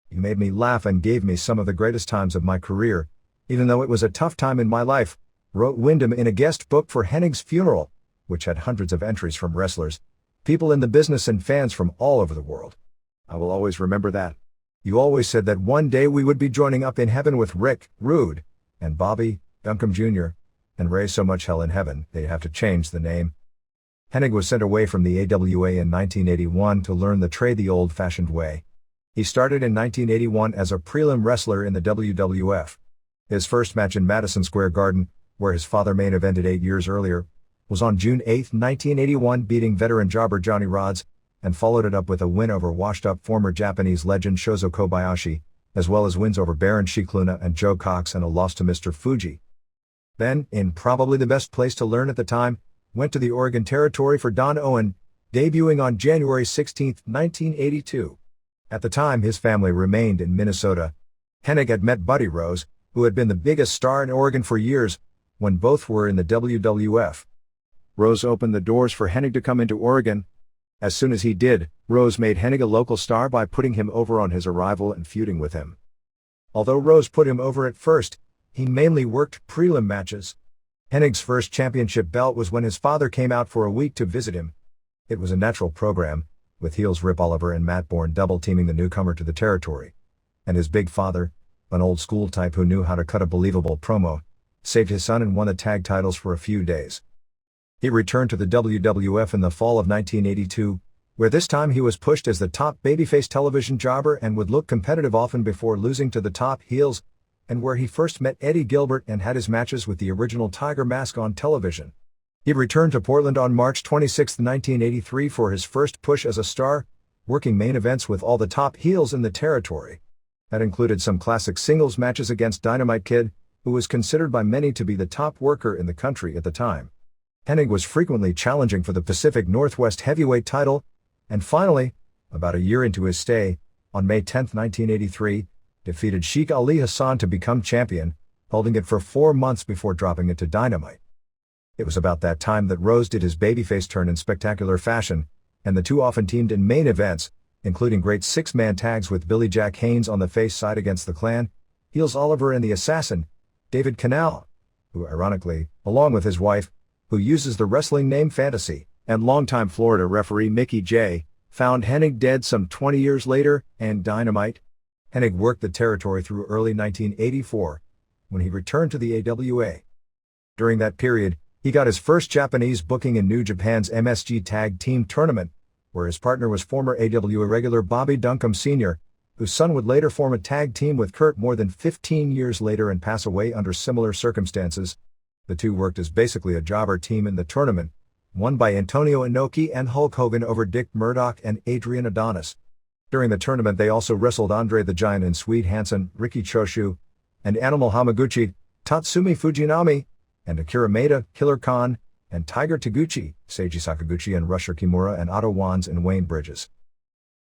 You made me laugh and gave me some of the greatest times of my career, even though it was a tough time in my life, wrote Windham in a guest book for Hennig's funeral, which had hundreds of entries from wrestlers, people in the business and fans from all over the world. I will always remember that. You always said that one day we would be joining up in heaven with Rick, Rude, and Bobby, Duncombe Jr., and raise so much hell in heaven they'd have to change the name. Hennig was sent away from the AWA in 1981 to learn the trade the old-fashioned way. He started in 1981 as a prelim wrestler in the WWF. His first match in Madison Square Garden, where his father main evented 8 years earlier, was on June 8, 1981, beating veteran jobber Johnny Rodz, and followed it up with a win over washed-up former Japanese legend Shozo Kobayashi, as well as wins over Baron Shikluna and Joe Cox and a loss to Mr. Fuji. Then, in probably the best place to learn at the time, went to the Oregon Territory for Don Owen, debuting on January 16, 1982. At the time his family remained in Minnesota. Hennig had met Buddy Rose, who had been the biggest star in Oregon for years, when both were in the WWF. Rose opened the doors for Hennig to come into Oregon. As soon as he did, Rose made Hennig a local star by putting him over on his arrival and feuding with him. Although Rose put him over at first, he mainly worked prelim matches. Hennig's first championship belt was when his father came out for a week to visit him. It was a natural program, with heels Rip Oliver and Matt Bourne double-teaming the newcomer to the territory. And his big father, an old-school type who knew how to cut a believable promo, saved his son and won the tag titles for a few days. He returned to the WWF in the fall of 1982, where this time he was pushed as the top babyface television jobber and would look competitive often before losing to the top heels, and where he first met Eddie Gilbert and had his matches with the original Tiger Mask on television. He returned to Portland on March 26, 1983 for his first push as a star, working main events with all the top heels in the territory. That included some classic singles matches against Dynamite Kid, who was considered by many to be the top worker in the country at the time. Hennig was frequently challenging for the Pacific Northwest heavyweight title, and finally, about a year into his stay, on May 10, 1983, defeated Sheikh Ali Hassan to become champion, holding it for 4 months before dropping it to Dynamite. It was about that time that Rose did his babyface turn in spectacular fashion, and the two often teamed in main events, including great six-man tags with Billy Jack Haynes on the face side against the Clan, heels Oliver and the Assassin, David Canal, who ironically, along with his wife, who uses the wrestling name Fantasy, and longtime Florida referee Mickey J., found Hennig dead some 20 years later, and Dynamite. Hennig worked the territory through early 1984, when he returned to the AWA. During that period, he got his first Japanese booking in New Japan's MSG Tag Team Tournament, where his partner was former AWA regular Bobby Duncombe Sr., whose son would later form a tag team with Curt more than 15 years later and pass away under similar circumstances. The two worked as basically a jobber team in the tournament, won by Antonio Inoki and Hulk Hogan over Dick Murdoch and Adrian Adonis. During the tournament they also wrestled Andre the Giant and Swede Hansen, Riki Choshu, and Animal Hamaguchi, Tatsumi Fujinami, and Akira Maeda, Killer Khan, and Tiger Taguchi, Seiji Sakaguchi and Rusher Kimura and Otto Wands and Wayne Bridges.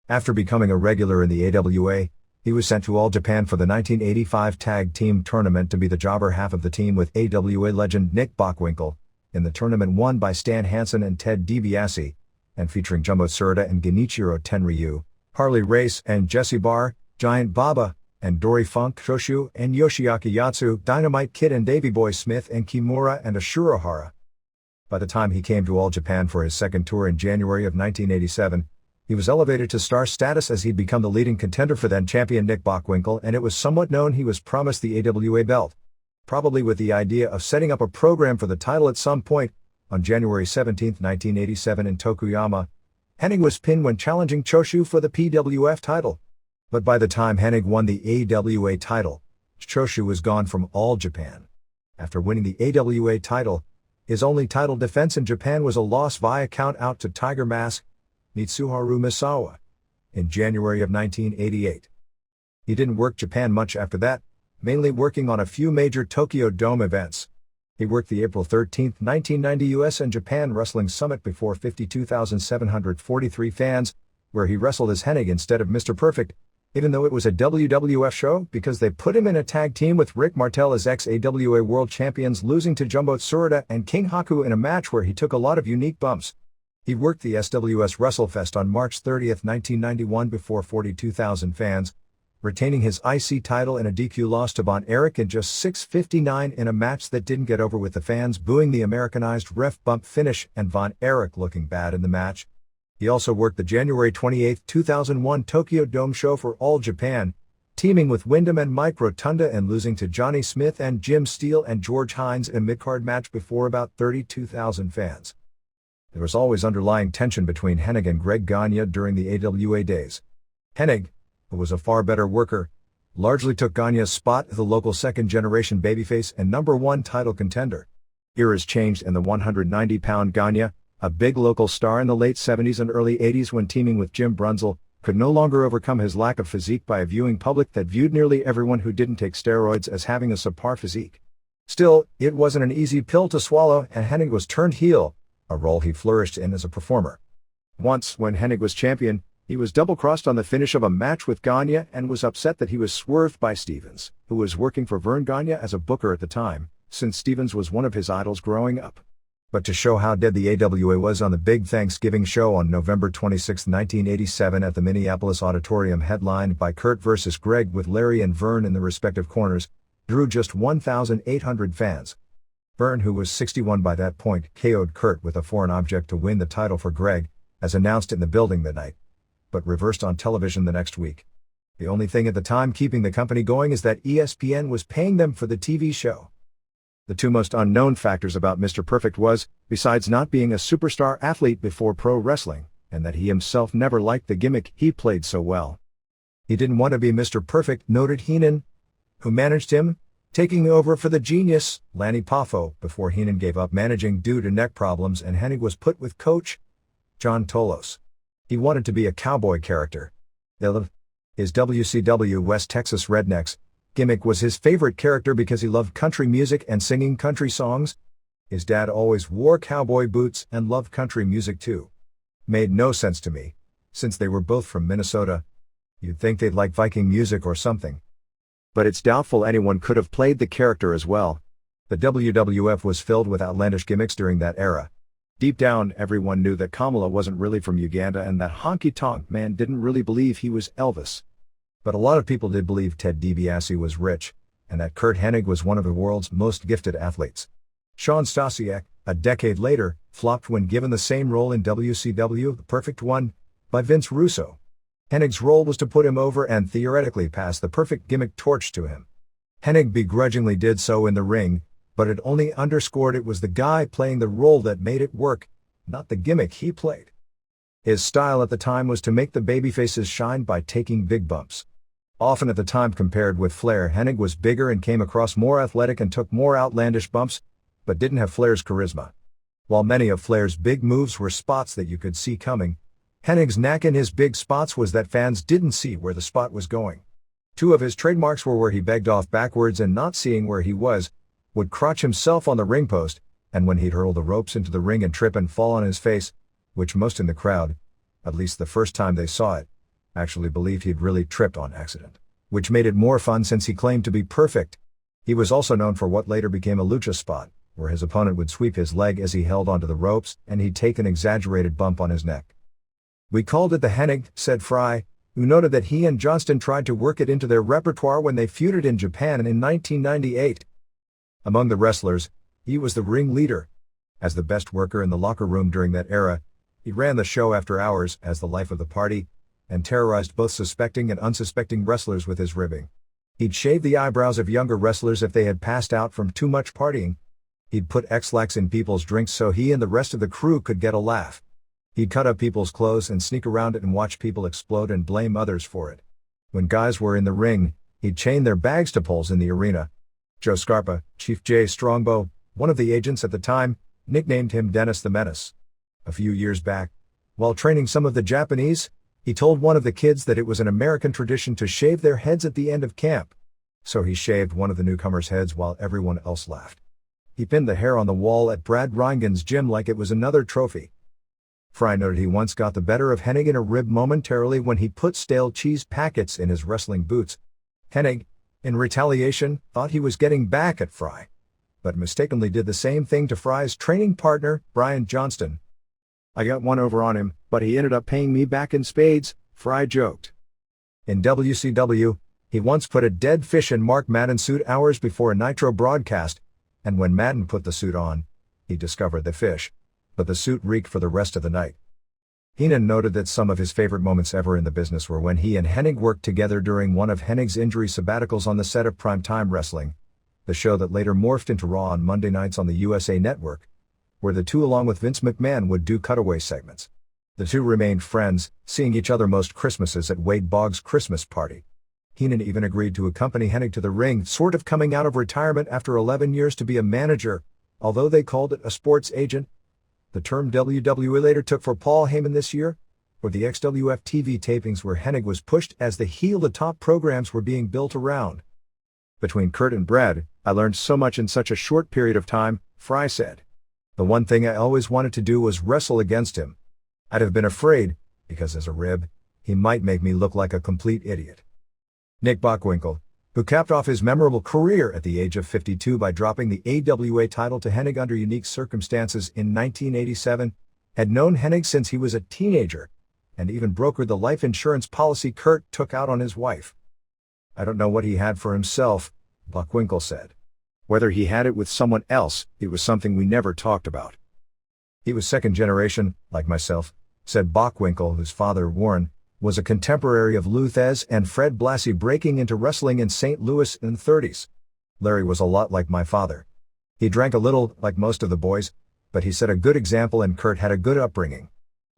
After becoming a regular in the AWA, he was sent to All Japan for the 1985 Tag Team Tournament to be the jobber half of the team with AWA legend Nick Bockwinkel, in the tournament won by Stan Hansen and Ted DiBiase, and featuring Jumbo Tsuruta and Genichiro Tenryu, Harley Race and Jesse Barr, Giant Baba, and Dory Funk Shoshu and Yoshiaki Yatsu, Dynamite Kid and Davey Boy Smith and Kimura and Ashura Hara. By the time he came to All Japan for his second tour in January of 1987, he was elevated to star status as he'd become the leading contender for then champion Nick Bockwinkel, and it was somewhat known he was promised the AWA belt. Probably with the idea of setting up a program for the title at some point. On January 17, 1987 in Tokuyama, Hennig was pinned when challenging Choshu for the PWF title. But by the time Hennig won the AWA title, Choshu was gone from All Japan. After winning the AWA title, his only title defense in Japan was a loss via count out to Tiger Mask, Mitsuharu Misawa, in January of 1988. He didn't work Japan much after that, mainly working on a few major Tokyo Dome events. He worked the April 13, 1990 US and Japan Wrestling Summit before 52,743 fans, where he wrestled as Hennig instead of Mr. Perfect, even though it was a WWF show because they put him in a tag team with Rick Martel as ex-AWA World Champions, losing to Jumbo Tsuruta and King Haku in a match where he took a lot of unique bumps. He worked the SWS WrestleFest on March 30, 1991 before 42,000 fans, retaining his IC title in a DQ loss to Von Erich in just 6:59 in a match that didn't get over with the fans booing the Americanized ref bump finish and Von Erich looking bad in the match. He also worked the January 28, 2001 Tokyo Dome show for All Japan, teaming with Wyndham and Mike Rotunda and losing to Johnny Smith and Jim Steele and George Hines in a mid-card match before about 32,000 fans. There was always underlying tension between Hennig and Greg Gagne during the AWA days. Hennig, who was a far better worker, largely took Gagne's spot as the local second-generation babyface and #1 title contender. Eras changed and the 190-pound Gagne, a big local star in the late 70s and early 80s when teaming with Jim Brunzell, could no longer overcome his lack of physique by a viewing public that viewed nearly everyone who didn't take steroids as having a subpar physique. Still, it wasn't an easy pill to swallow, and Hennig was turned heel, a role he flourished in as a performer. Once, when Hennig was champion, he was double-crossed on the finish of a match with Gagne and was upset that he was swerved by Stevens, who was working for Vern Gagne as a booker at the time, since Stevens was one of his idols growing up. But to show how dead the AWA was on the big Thanksgiving show on November 26, 1987 at the Minneapolis Auditorium, headlined by Curt vs. Greg with Larry and Vern in the respective corners, drew just 1,800 fans. Vern, who was 61 by that point, KO'd Curt with a foreign object to win the title for Greg, as announced in the building that night, but reversed on television the next week. The only thing at the time keeping the company going is that ESPN was paying them for the TV show. The two most unknown factors about Mr. Perfect was, besides not being a superstar athlete before pro wrestling, and that he himself never liked the gimmick he played so well. He didn't want to be Mr. Perfect, noted Heenan, who managed him, taking over for the genius, Lanny Poffo, before Heenan gave up managing due to neck problems and Hennig was put with coach John Tolos. He wanted to be a cowboy character. His WCW West Texas Rednecks gimmick was his favorite character because he loved country music and singing country songs. His dad always wore cowboy boots and loved country music too. Made no sense to me, since they were both from Minnesota. You'd think they'd like Viking music or something. But it's doubtful anyone could have played the character as well. The WWF was filled with outlandish gimmicks during that era. Deep down, everyone knew that Kamala wasn't really from Uganda and that Honky Tonk Man didn't really believe he was Elvis. But a lot of people did believe Ted DiBiase was rich, and that Curt Hennig was one of the world's most gifted athletes. Shawn Stasiak, a decade later, flopped when given the same role in WCW, The Perfect One, by Vince Russo. Hennig's role was to put him over and theoretically pass the perfect gimmick torch to him. Hennig begrudgingly did so in the ring, but it only underscored it was the guy playing the role that made it work, not the gimmick he played. His style at the time was to make the babyfaces shine by taking big bumps. Often at the time compared with Flair, Hennig was bigger and came across more athletic and took more outlandish bumps, but didn't have Flair's charisma. While many of Flair's big moves were spots that you could see coming, Hennig's knack in his big spots was that fans didn't see where the spot was going. Two of his trademarks were where he begged off backwards and not seeing where he was, would crotch himself on the ring post, and when he'd hurl the ropes into the ring and trip and fall on his face, which most in the crowd, at least the first time they saw it, actually believed he'd really tripped on accident, which made it more fun since he claimed to be perfect. He was also known for what later became a lucha spot, where his opponent would sweep his leg as he held onto the ropes and he'd take an exaggerated bump on his neck. "We called it the Hennig," said Fry, who noted that he and Johnston tried to work it into their repertoire when they feuded in Japan in 1998. Among the wrestlers, he was the ring leader. As the best worker in the locker room during that era, he ran the show after hours as the life of the party, and terrorized both suspecting and unsuspecting wrestlers with his ribbing. He'd shave the eyebrows of younger wrestlers if they had passed out from too much partying. He'd put X-Lax in people's drinks so he and the rest of the crew could get a laugh. He'd cut up people's clothes and sneak around it and watch people explode and blame others for it. When guys were in the ring, he'd chain their bags to poles in the arena. Joe Scarpa, Chief J. Strongbow, one of the agents at the time, nicknamed him Dennis the Menace. A few years back, while training some of the Japanese, he told one of the kids that it was an American tradition to shave their heads at the end of camp. So he shaved one of the newcomers' heads while everyone else laughed. He pinned the hair on the wall at Brad Reingen's gym like it was another trophy. Fry noted he once got the better of Hennig in a rib momentarily when he put stale cheese packets in his wrestling boots. Hennig, in retaliation, thought he was getting back at Fry, but mistakenly did the same thing to Fry's training partner, Brian Johnston. "I got one over on him, but he ended up paying me back in spades," Fry joked. In WCW, he once put a dead fish in Mark Madden's suit hours before a Nitro broadcast, and when Madden put the suit on, he discovered the fish, but the suit reeked for the rest of the night. Heenan noted that some of his favorite moments ever in the business were when he and Hennig worked together during one of Hennig's injury sabbaticals on the set of Primetime Wrestling, the show that later morphed into Raw on Monday nights on the USA Network, where the two along with Vince McMahon would do cutaway segments. The two remained friends, seeing each other most Christmases at Wade Boggs' Christmas party. Heenan even agreed to accompany Hennig to the ring, sort of coming out of retirement after 11 years to be a manager, although they called it a sports agent. The term WWE later took for Paul Heyman this year, or the XWF TV tapings where Hennig was pushed as the heel the top programs were being built around. "Between Curt and Brad, I learned so much in such a short period of time," Fry said. "The one thing I always wanted to do was wrestle against him. I'd have been afraid, because as a rib, he might make me look like a complete idiot." Nick Bockwinkel, who capped off his memorable career at the age of 52 by dropping the AWA title to Hennig under unique circumstances in 1987, had known Hennig since he was a teenager, and even brokered the life insurance policy Curt took out on his wife. "I don't know what he had for himself," Bockwinkel said. "Whether he had it with someone else, it was something we never talked about. He was second generation, like myself," said Bockwinkel, whose father, Warren, was a contemporary of Lou Thez and Fred Blassie, breaking into wrestling in St. Louis in the 30s. "Larry was a lot like my father. He drank a little, like most of the boys, but he set a good example, and Curt had a good upbringing.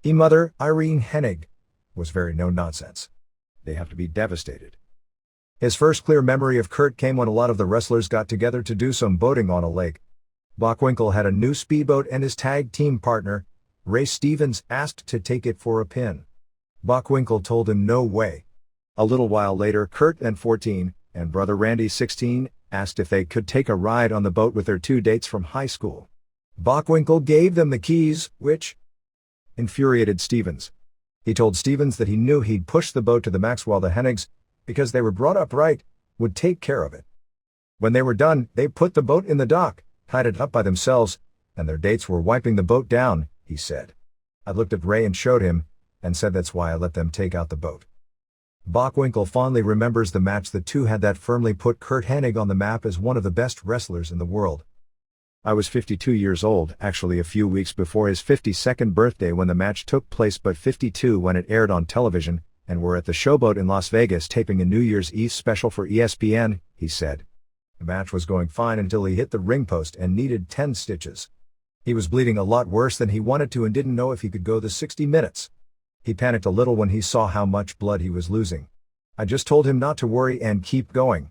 Mother, Irene Hennig, was very no-nonsense. They have to be devastated." His first clear memory of Curt came when a lot of the wrestlers got together to do some boating on a lake. Bockwinkel had a new speedboat, and his tag team partner, Ray Stevens, asked to take it for a pin. Bockwinkel told him no way. A little while later, Curt, then 14, and brother Randy, 16, asked if they could take a ride on the boat with their two dates from high school. Bockwinkel gave them the keys, which infuriated Stevens. He told Stevens that he knew he'd push the boat to the max, while the Hennigs, because they were brought up right, would take care of it. When they were done, they put the boat in the dock, tied it up by themselves, and their dates were wiping the boat down, he said. "I looked at Ray and showed him, and said that's why I let them take out the boat." Bockwinkel fondly remembers the match the two had that firmly put Curt Hennig on the map as one of the best wrestlers in the world. "I was 52 years old, actually a few weeks before his 52nd birthday when the match took place, but 52 when it aired on television, and we're at the Showboat in Las Vegas taping a New Year's Eve special for ESPN, he said. The match was going fine until he hit the ring post and needed 10 stitches. He was bleeding a lot worse than he wanted to and didn't know if he could go the 60 minutes. He panicked a little when he saw how much blood he was losing. I just told him not to worry and keep going.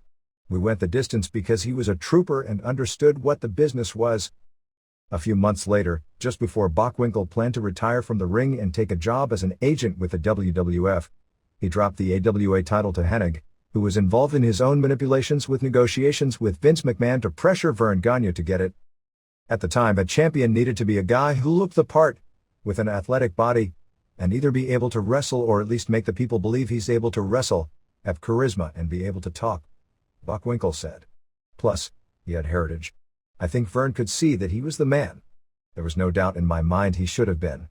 We went the distance because he was a trooper and understood what the business was." A few months later, just before Bockwinkel planned to retire from the ring and take a job as an agent with the WWF, he dropped the AWA title to Hennig, who was involved in his own manipulations with negotiations with Vince McMahon to pressure Verne Gagne to get it. At the time, a champion needed to be a guy who looked the part, with an athletic body, and either be able to wrestle or at least make the people believe he's able to wrestle, have charisma, and be able to talk, Bockwinkel said. Plus, he had heritage. I think Verne could see that he was the man. There was no doubt in my mind he should have been.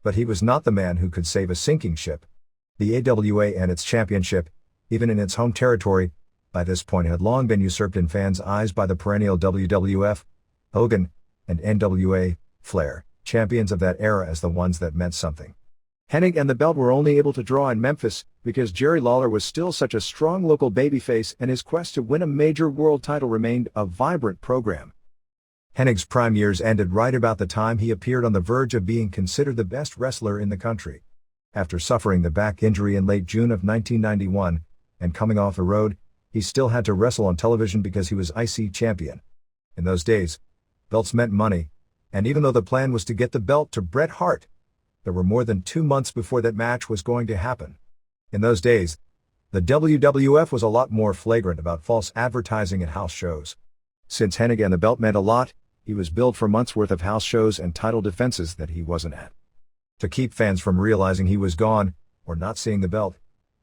But he was not the man who could save a sinking ship. The AWA and its championship, even in its home territory, by this point had long been usurped in fans' eyes by the perennial WWF, Hogan, and NWA, Flair, champions of that era as the ones that meant something. Hennig and the belt were only able to draw in Memphis because Jerry Lawler was still such a strong local babyface, and his quest to win a major world title remained a vibrant program. Hennig's prime years ended right about the time he appeared on the verge of being considered the best wrestler in the country. After suffering the back injury in late June of 1991, and coming off the road, he still had to wrestle on television because he was IC champion. In those days, belts meant money, and even though the plan was to get the belt to Bret Hart, there were more than 2 months before that match was going to happen. In those days, the WWF was a lot more flagrant about false advertising at house shows. Since Hennig and the belt meant a lot, he was billed for months' worth of house shows and title defenses that he wasn't at. To keep fans from realizing he was gone, or not seeing the belt,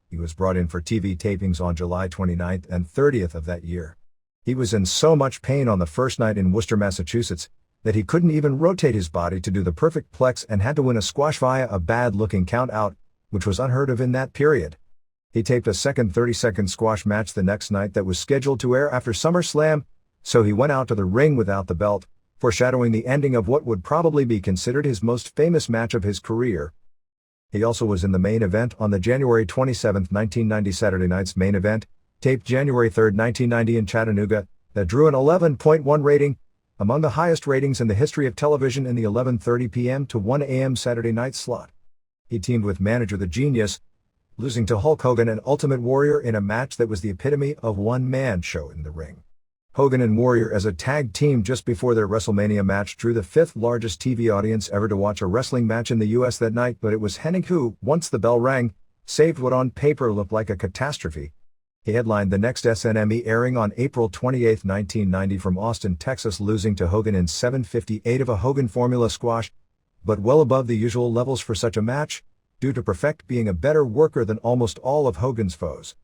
he was brought in for TV tapings on July 29th and 30th of that year. He was in so much pain on the first night in Worcester, Massachusetts, that he couldn't even rotate his body to do the perfect plex and had to win a squash via a bad-looking count-out, which was unheard of in that period. He taped a second 30-second squash match the next night that was scheduled to air after SummerSlam, so he went out to the ring without the belt, foreshadowing the ending of what would probably be considered his most famous match of his career. He also was in the main event on the January 27, 1990 Saturday Night's Main Event, taped January 3, 1990 in Chattanooga, that drew an 11.1 rating, among the highest ratings in the history of television in the 11:30 p.m. to 1 a.m. Saturday night slot. He teamed with manager The Genius, losing to Hulk Hogan and Ultimate Warrior in a match that was the epitome of one-man show in the ring. Hogan and Warrior as a tag team just before their WrestleMania match drew the 5th largest TV audience ever to watch a wrestling match in the U.S. that night, but it was Hennig who, once the bell rang, saved what on paper looked like a catastrophe. He headlined the next SNME, airing on April 28, 1990 from Austin, Texas, losing to Hogan in 7:58 of a Hogan formula squash, but well above the usual levels for such a match, due to Perfect being a better worker than almost all of Hogan's foes.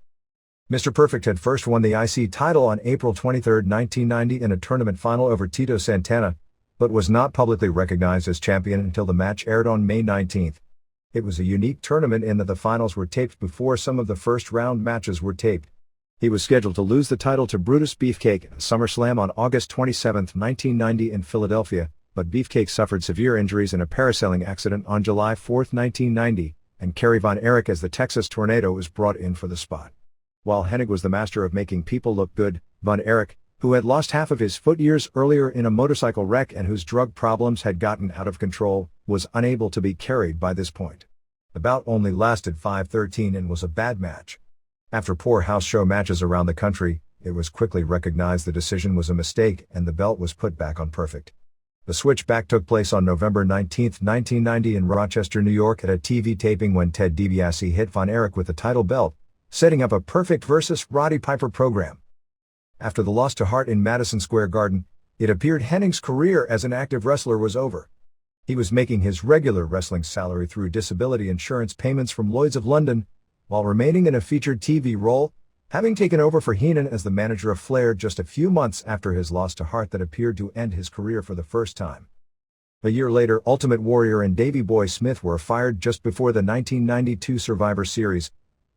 Mr. Perfect had first won the IC title on April 23, 1990 in a tournament final over Tito Santana, but was not publicly recognized as champion until the match aired on May 19. It was a unique tournament in that the finals were taped before some of the first round matches were taped. He was scheduled to lose the title to Brutus Beefcake at SummerSlam on August 27, 1990 in Philadelphia, but Beefcake suffered severe injuries in a parasailing accident on July 4, 1990, and Kerry Von Erich as the Texas Tornado was brought in for the spot. While Hennig was the master of making people look good, Von Erich, who had lost half of his foot years earlier in a motorcycle wreck and whose drug problems had gotten out of control, was unable to be carried by this point. The bout only lasted 5:13 and was a bad match. After poor house show matches around the country, it was quickly recognized the decision was a mistake and the belt was put back on Perfect. The switchback took place on November 19, 1990 in Rochester, New York at a TV taping when Ted DiBiase hit Von Erich with the title belt, setting up a Perfect vs. Roddy Piper program. After the loss to Hart in Madison Square Garden, it appeared Hennig's career as an active wrestler was over. He was making his regular wrestling salary through disability insurance payments from Lloyd's of London, while remaining in a featured TV role, having taken over for Heenan as the manager of Flair just a few months after his loss to Hart that appeared to end his career for the first time. A year later, Ultimate Warrior and Davey Boy Smith were fired just before the 1992 Survivor Series,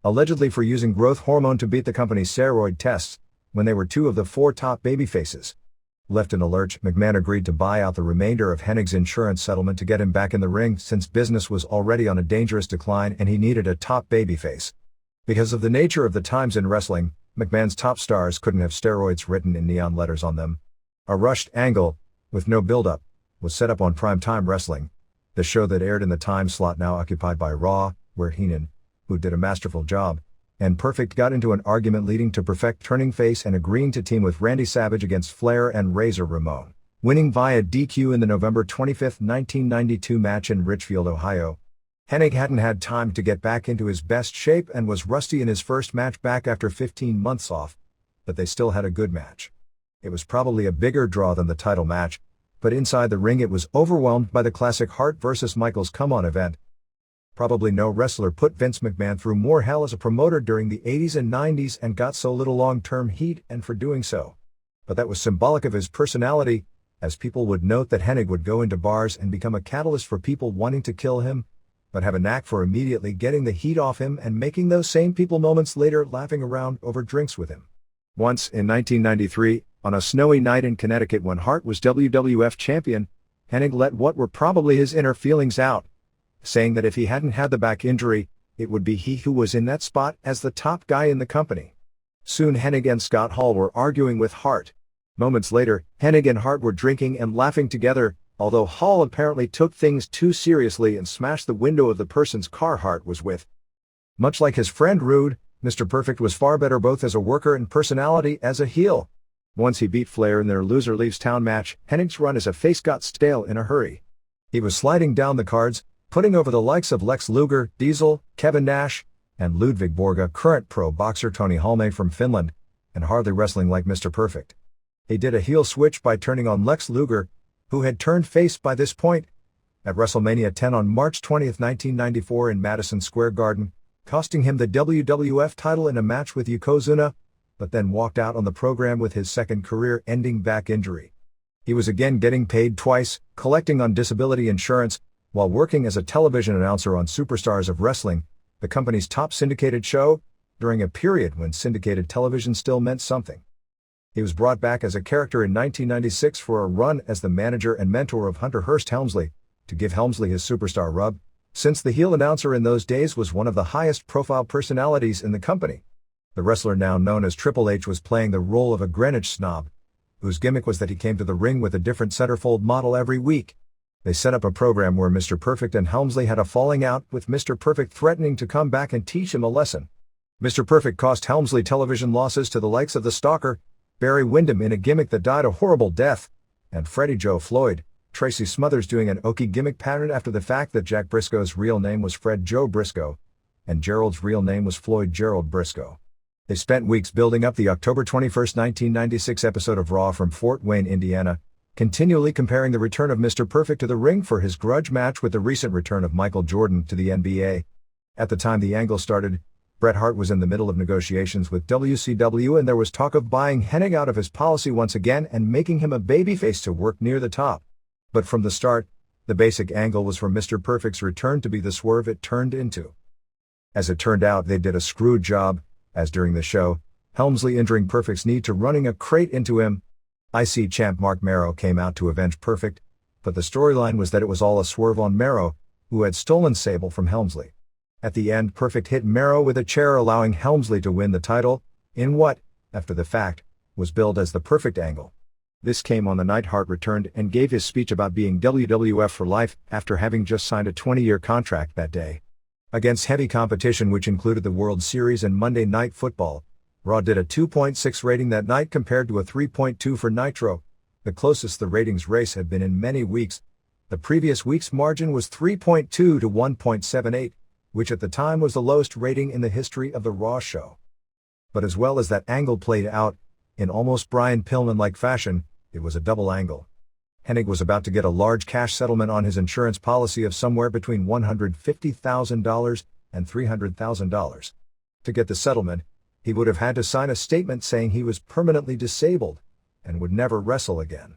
allegedly for using growth hormone to beat the company's steroid tests, when they were two of the four top babyfaces. Left in a lurch, McMahon agreed to buy out the remainder of Hennig's insurance settlement to get him back in the ring since business was already on a dangerous decline and he needed a top babyface. Because of the nature of the times in wrestling, McMahon's top stars couldn't have steroids written in neon letters on them. A rushed angle, with no build-up, was set up on Primetime Wrestling, the show that aired in the time slot now occupied by Raw, where Heenan, who did a masterful job, and Perfect got into an argument leading to Perfect turning face and agreeing to team with Randy Savage against Flair and Razor Ramon, winning via DQ in the November 25, 1992 match in Richfield, Ohio. Hennig hadn't had time to get back into his best shape and was rusty in his first match back after 15 months off, but they still had a good match. It was probably a bigger draw than the title match, but inside the ring it was overwhelmed by the classic Hart vs. Michaels come-on event. Probably no wrestler put Vince McMahon through more hell as a promoter during the 80s and 90s and got so little long-term heat and for doing so. But that was symbolic of his personality, as people would note that Hennig would go into bars and become a catalyst for people wanting to kill him, but have a knack for immediately getting the heat off him and making those same people moments later laughing around over drinks with him. Once, in 1993, on a snowy night in Connecticut when Hart was WWF champion, Hennig let what were probably his inner feelings out, saying that if he hadn't had the back injury, it would be he who was in that spot as the top guy in the company. Soon Hennig and Scott Hall were arguing with Hart. Moments later, Hennig and Hart were drinking and laughing together, although Hall apparently took things too seriously and smashed the window of the person's car Hart was with. Much like his friend Rude, Mr. Perfect was far better both as a worker and personality as a heel. Once he beat Flair in their Loser Leaves Town match, Hennig's run as a face got stale in a hurry. He was sliding down the cards, putting over the likes of Lex Luger, Diesel, Kevin Nash, and Ludwig Borga, current pro boxer Tony Halme from Finland, and hardly wrestling like Mr. Perfect. He did a heel switch by turning on Lex Luger, who had turned face by this point, at WrestleMania 10 on March 20, 1994 in Madison Square Garden, costing him the WWF title in a match with Yokozuna, but then walked out on the program with his second career-ending back injury. He was again getting paid twice, collecting on disability insurance, while working as a television announcer on Superstars of Wrestling, the company's top syndicated show, during a period when syndicated television still meant something. He was brought back as a character in 1996 for a run as the manager and mentor of Hunter Hearst Helmsley, to give Helmsley his superstar rub, since the heel announcer in those days was one of the highest profile personalities in the company. The wrestler now known as Triple H was playing the role of a Greenwich snob, whose gimmick was that he came to the ring with a different centerfold model every week. They set up a program where Mr. Perfect and Helmsley had a falling out, with Mr. Perfect threatening to come back and teach him a lesson. Mr. Perfect cost Helmsley television losses to the likes of The Stalker, Barry Windham in a gimmick that died a horrible death, and Freddie Joe Floyd, Tracy Smothers doing an Okie gimmick pattern after the fact that Jack Briscoe's real name was Fred Joe Briscoe, and Gerald's real name was Floyd Gerald Briscoe. They spent weeks building up the October 21, 1996 episode of Raw from Fort Wayne, Indiana, continually comparing the return of Mr. Perfect to the ring for his grudge match with the recent return of Michael Jordan to the NBA. At the time the angle started, Bret Hart was in the middle of negotiations with WCW, and there was talk of buying Hennig out of his policy once again and making him a babyface to work near the top. But from the start, the basic angle was for Mr. Perfect's return to be the swerve it turned into. As it turned out, they did a screwed job, as during the show, Helmsley injuring Perfect's knee to running a crate into him. IC champ Mark Marrow came out to avenge Perfect, but the storyline was that it was all a swerve on Marrow, who had stolen Sable from Helmsley. At the end, Perfect hit Marrow with a chair, allowing Helmsley to win the title, in what, after the fact, was billed as the Perfect Angle. This came on the night Hart returned and gave his speech about being WWF for life after having just signed a 20-year contract that day. Against heavy competition which included the World Series and Monday Night Football, Raw did a 2.6 rating that night compared to a 3.2 for Nitro, the closest the ratings race had been in many weeks. The previous week's margin was 3.2 to 1.78, which at the time was the lowest rating in the history of the Raw show. But as well as that angle played out, in almost Brian Pillman-like fashion, it was a double angle. Hennig was about to get a large cash settlement on his insurance policy of somewhere between $150,000 and $300,000. To get the settlement, he would have had to sign a statement saying he was permanently disabled and would never wrestle again.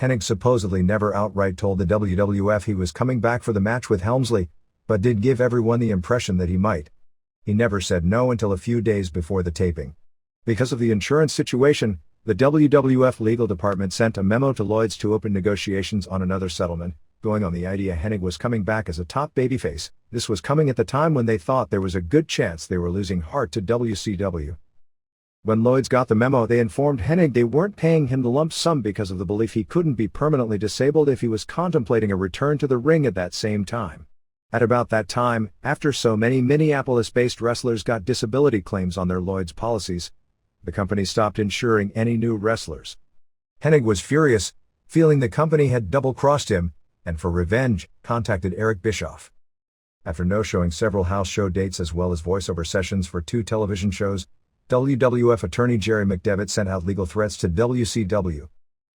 Hennig supposedly never outright told the WWF he was coming back for the match with Helmsley, but did give everyone the impression that he might. He never said no until a few days before the taping. Because of the insurance situation, the WWF legal department sent a memo to Lloyd's to open negotiations on another settlement, going on the idea Hennig was coming back as a top babyface. This was coming at the time when they thought there was a good chance they were losing Hart to WCW. When Lloyd's got the memo, they informed Hennig they weren't paying him the lump sum because of the belief he couldn't be permanently disabled if he was contemplating a return to the ring at that same time. At about that time, after so many Minneapolis-based wrestlers got disability claims on their Lloyd's policies, the company stopped insuring any new wrestlers. Hennig was furious, feeling the company had double-crossed him, and for revenge, contacted Eric Bischoff. After no-showing several house show dates as well as voiceover sessions for 2 television shows, WWF attorney Jerry McDevitt sent out legal threats to WCW.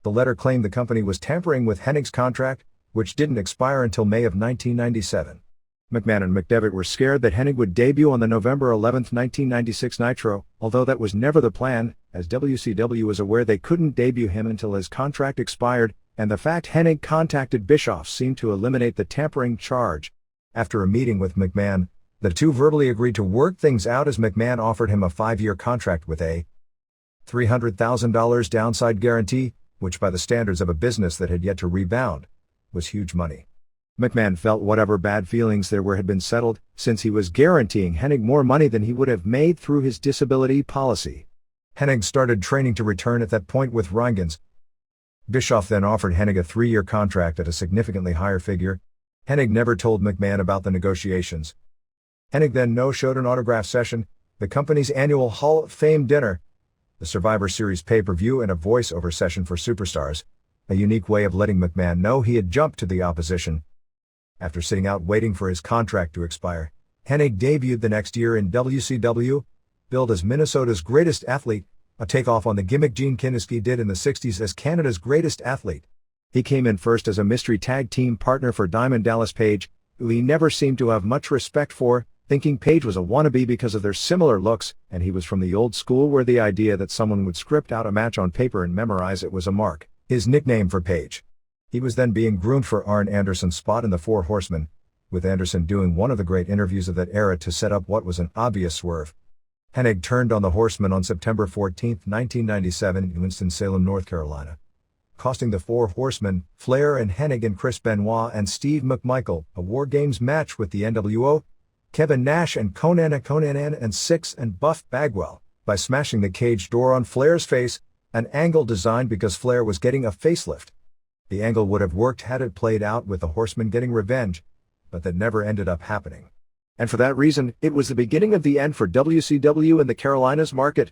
The letter claimed the company was tampering with Hennig's contract, which didn't expire until May of 1997. McMahon and McDevitt were scared that Hennig would debut on the November 11, 1996 Nitro, although that was never the plan, as WCW was aware they couldn't debut him until his contract expired, and the fact Hennig contacted Bischoff seemed to eliminate the tampering charge. After a meeting with McMahon, the two verbally agreed to work things out as McMahon offered him a 5-year contract with a $300,000 downside guarantee, which by the standards of a business that had yet to rebound, was huge money. McMahon felt whatever bad feelings there were had been settled, since he was guaranteeing Hennig more money than he would have made through his disability policy. Hennig started training to return at that point with Reingens. Bischoff then offered Hennig a 3-year contract at a significantly higher figure. Hennig never told McMahon about the negotiations. Hennig then no-showed an autograph session, the company's annual Hall of Fame dinner, the Survivor Series pay-per-view, and a voice-over session for Superstars, a unique way of letting McMahon know he had jumped to the opposition. After sitting out waiting for his contract to expire, Hennig debuted the next year in WCW, billed as Minnesota's greatest athlete, a takeoff on the gimmick Gene Kiniski did in the 60s as Canada's greatest athlete. He came in first as a mystery tag team partner for Diamond Dallas Page, who he never seemed to have much respect for, thinking Page was a wannabe because of their similar looks, and he was from the old school where the idea that someone would script out a match on paper and memorize it was a mark, his nickname for Page. He was then being groomed for Arn Anderson's spot in the Four Horsemen, with Anderson doing one of the great interviews of that era to set up what was an obvious swerve. Hennig turned on the Horsemen on September 14, 1997 in Winston-Salem, North Carolina, costing the Four Horsemen, Flair and Hennig and Chris Benoit and Steve McMichael, a War Games match with the NWO, Kevin Nash and Conan and Six and Buff Bagwell, by smashing the cage door on Flair's face, an angle designed because Flair was getting a facelift. The angle would have worked had it played out with the Horsemen getting revenge, but that never ended up happening. And for that reason, it was the beginning of the end for WCW in the Carolinas market.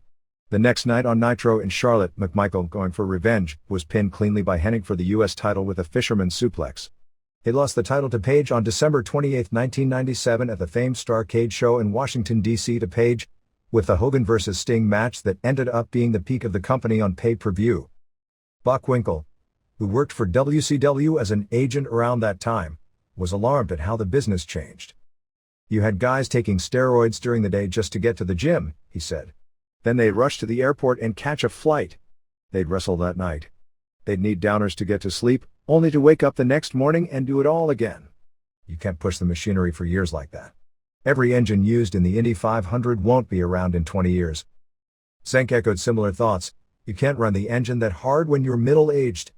The next night on Nitro in Charlotte, McMichael, going for revenge, was pinned cleanly by Hennig for the U.S. title with a fisherman suplex. He lost the title to Page on December 28, 1997 at the famed Starrcade show in Washington, D.C. to Page, with the Hogan vs. Sting match that ended up being the peak of the company on pay-per-view. Bockwinkel, who worked for WCW as an agent around that time, was alarmed at how the business changed. You had guys taking steroids during the day just to get to the gym, he said. Then they'd rush to the airport and catch a flight. They'd wrestle that night. They'd need downers to get to sleep, only to wake up the next morning and do it all again. You can't push the machinery for years like that. Every engine used in the Indy 500 won't be around in 20 years. Zenk echoed similar thoughts. You can't run the engine that hard when you're middle-aged.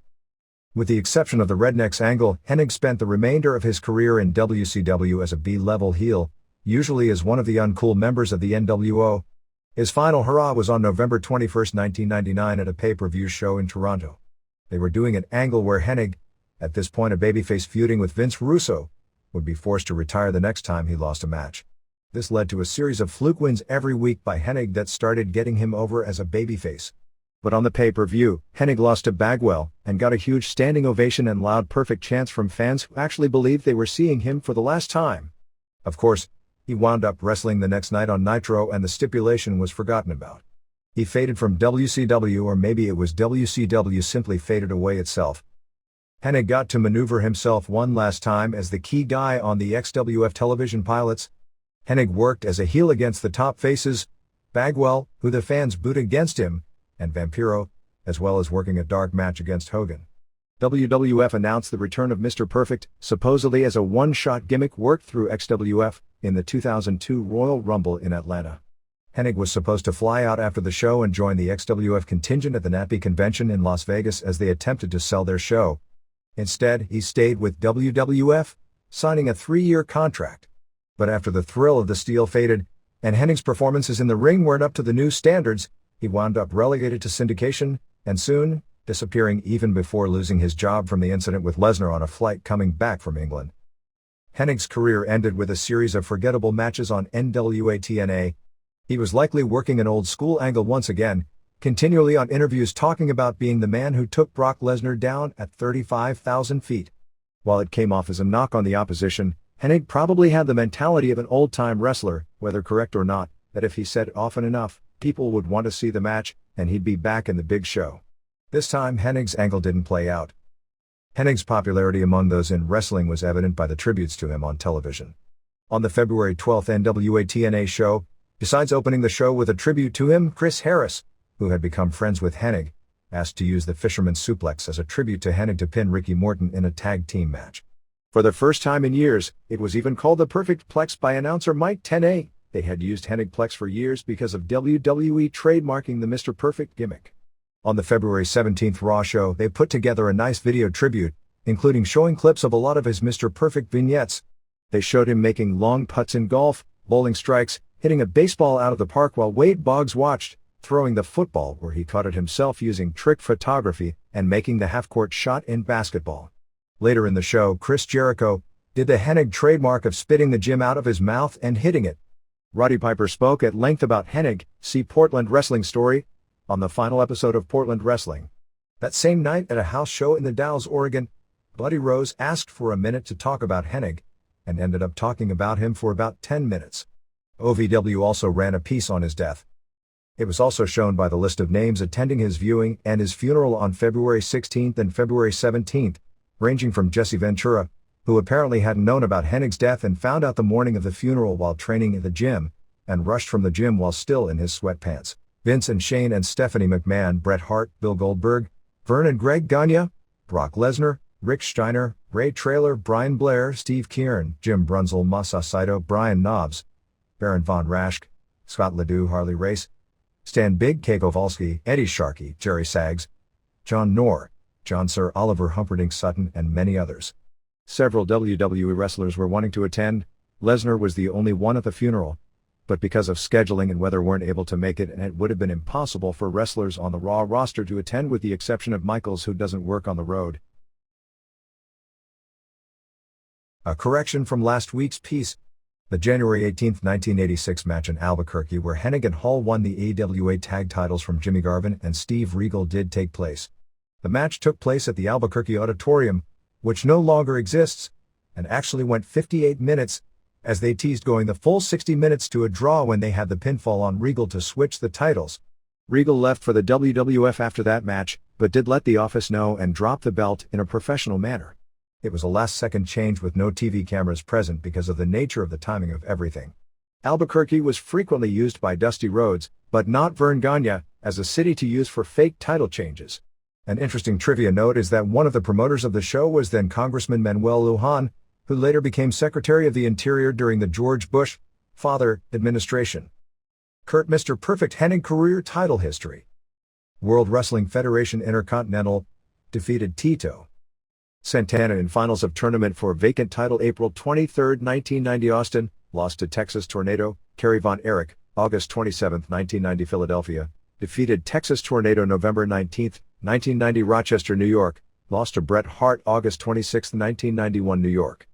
With the exception of the Rednecks angle, Hennig spent the remainder of his career in WCW as a B-level heel, usually as one of the uncool members of the NWO. His final hurrah was on November 21, 1999 at a pay-per-view show in Toronto. They were doing an angle where Hennig, at this point a babyface feuding with Vince Russo, would be forced to retire the next time he lost a match. This led to a series of fluke wins every week by Hennig that started getting him over as a babyface. But on the pay-per-view, Hennig lost to Bagwell, and got a huge standing ovation and loud perfect chants from fans who actually believed they were seeing him for the last time. Of course, he wound up wrestling the next night on Nitro and the stipulation was forgotten about. He faded from WCW, or maybe it was WCW simply faded away itself. Hennig got to maneuver himself one last time as the key guy on the XWF television pilots. Hennig worked as a heel against the top faces, Bagwell, who the fans booed against him, and Vampiro, as well as working a dark match against Hogan. WWF announced the return of Mr. Perfect, supposedly as a one-shot gimmick worked through XWF, in the 2002 Royal Rumble in Atlanta. Hennig was supposed to fly out after the show and join the XWF contingent at the NATPE convention in Las Vegas as they attempted to sell their show. Instead, he stayed with WWF, signing a 3-year contract. But after the thrill of the steel faded, and Hennig's performances in the ring weren't up to the new standards, he wound up relegated to syndication, and soon, disappearing even before losing his job from the incident with Lesnar on a flight coming back from England. Hennig's career ended with a series of forgettable matches on NWA TNA. He was likely working an old-school angle once again, continually on interviews talking about being the man who took Brock Lesnar down at 35,000 feet. While it came off as a knock on the opposition, Hennig probably had the mentality of an old-time wrestler, whether correct or not, that if he said it often enough, people would want to see the match, and he'd be back in the big show. This time Hennig's angle didn't play out. Hennig's popularity among those in wrestling was evident by the tributes to him on television. On the February 12 NWA TNA show, besides opening the show with a tribute to him, Chris Harris, who had become friends with Hennig, asked to use the Fisherman's Suplex as a tribute to Hennig to pin Ricky Morton in a tag team match. For the first time in years, it was even called the Perfect Plex by announcer Mike Tenay. They had used Hennig Plex for years because of WWE trademarking the Mr. Perfect gimmick. On the February 17 Raw show, they put together a nice video tribute, including showing clips of a lot of his Mr. Perfect vignettes. They showed him making long putts in golf, bowling strikes, hitting a baseball out of the park while Wade Boggs watched, throwing the football where he caught it himself using trick photography, and making the half-court shot in basketball. Later in the show, Chris Jericho did the Hennig trademark of spitting the gym out of his mouth and hitting it. Roddy Piper spoke at length about Hennig, see Portland Wrestling Story, on the final episode of Portland Wrestling. That same night at a house show in the Dalles, Oregon, Buddy Rose asked for a minute to talk about Hennig, and ended up talking about him for about 10 minutes. OVW also ran a piece on his death. It was also shown by the list of names attending his viewing and his funeral on February 16 and February 17, ranging from Jesse Ventura, who apparently hadn't known about Hennig's death and found out the morning of the funeral while training in the gym, and rushed from the gym while still in his sweatpants. Vince and Shane and Stephanie McMahon, Bret Hart, Bill Goldberg, Vern and Greg Gagne, Brock Lesnar, Rick Steiner, Ray Traylor, Brian Blair, Steve Kieran, Jim Brunzell, Masa Saito, Brian Knobs, Baron Von Raschke, Scott Ledoux, Harley Race, Stan Big K. Kowalski, Eddie Sharkey, Jerry Saggs, John Knorr, John Sir Oliver Humperdinck Sutton, and many others. Several WWE wrestlers were wanting to attend. Lesnar was the only one at the funeral, but because of scheduling and weather weren't able to make it, and it would have been impossible for wrestlers on the Raw roster to attend with the exception of Michaels, who doesn't work on the road. A correction from last week's piece. The January 18, 1986 match in Albuquerque where Hennig and Hall won the AWA tag titles from Jimmy Garvin and Steve Regal did take place. The match took place at the Albuquerque Auditorium, which no longer exists, and actually went 58 minutes, as they teased going the full 60 minutes to a draw when they had the pinfall on Regal to switch the titles. Regal left for the WWF after that match, but did let the office know and drop the belt in a professional manner. It was a last-second change with no TV cameras present because of the nature of the timing of everything. Albuquerque was frequently used by Dusty Rhodes, but not Vern Gagne, as a city to use for fake title changes. An interesting trivia note is that one of the promoters of the show was then Congressman Manuel Lujan, who later became Secretary of the Interior during the George Bush, father, administration. Curt Mr. Perfect Hennig career title history. World Wrestling Federation Intercontinental, defeated Tito Santana in finals of tournament for vacant title April 23, 1990 Austin, lost to Texas Tornado, Kerry Von Erich, August 27, 1990 Philadelphia, defeated Texas Tornado November 19, 1990 Rochester, New York, lost to Bret Hart August 26, 1991 New York.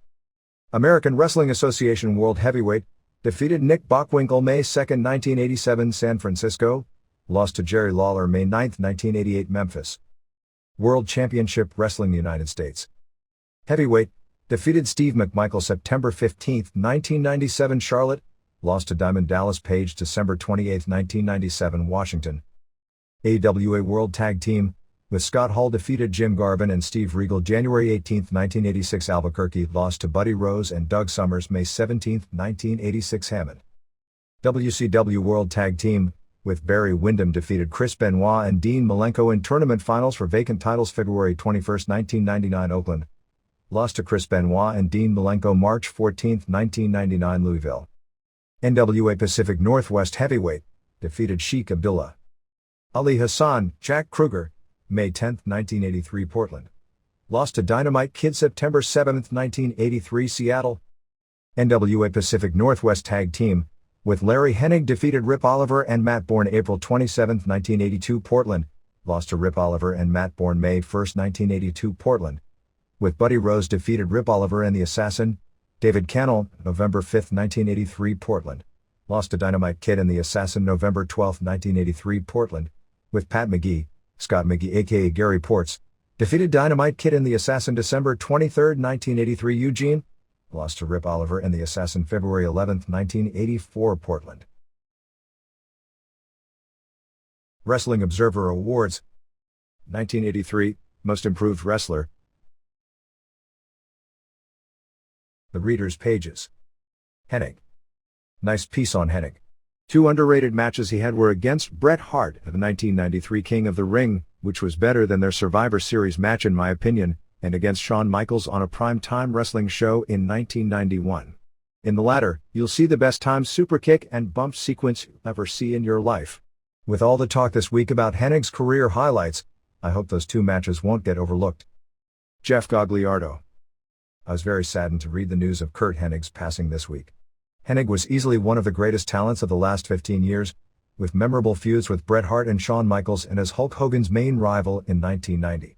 American Wrestling Association World Heavyweight, defeated Nick Bockwinkel May 2, 1987 San Francisco, lost to Jerry Lawler May 9, 1988 Memphis. World Championship Wrestling United States Heavyweight, defeated Steve McMichael September 15, 1997 Charlotte, lost to Diamond Dallas Page December 28, 1997 Washington. AWA World Tag Team, with Scott Hall defeated Jim Garvin and Steve Regal January 18, 1986 Albuquerque, lost to Buddy Rose and Doug Summers May 17, 1986 Hammond. WCW World Tag Team, with Barry Windham defeated Chris Benoit and Dean Malenko in tournament finals for vacant titles February 21, 1999 Oakland, lost to Chris Benoit and Dean Malenko March 14, 1999 Louisville. NWA Pacific Northwest Heavyweight, defeated Sheikh Abdullah Ali Hassan, Jack Kruger, May 10, 1983 Portland, lost to Dynamite Kid September 7, 1983 Seattle. NWA Pacific Northwest Tag Team, with Larry Hennig defeated Rip Oliver and Matt Bourne April 27, 1982 Portland, lost to Rip Oliver and Matt Bourne May 1, 1982 Portland, with Buddy Rose defeated Rip Oliver and the Assassin, David Cannell, November 5, 1983 Portland, lost to Dynamite Kid and the Assassin November 12, 1983 Portland, with Pat McGee, Scott McGee aka Gary Ports, defeated Dynamite Kid and the Assassin December 23, 1983 Eugene, lost to Rip Oliver and the Assassin February 11, 1984 Portland. Wrestling Observer Awards 1983, Most Improved Wrestler. The Reader's Pages. Hennig. Nice piece on Hennig. Two underrated matches he had were against Bret Hart at the 1993 King of the Ring, which was better than their Survivor Series match in my opinion, and against Shawn Michaels on a prime-time wrestling show in 1991. In the latter, you'll see the best time superkick and bump sequence you'll ever see in your life. With all the talk this week about Hennig's career highlights, I hope those two matches won't get overlooked. Jeff Gagliardo. I was very saddened to read the news of Curt Hennig's passing this week. Hennig was easily one of the greatest talents of the last 15 years, with memorable feuds with Bret Hart and Shawn Michaels and as Hulk Hogan's main rival in 1990.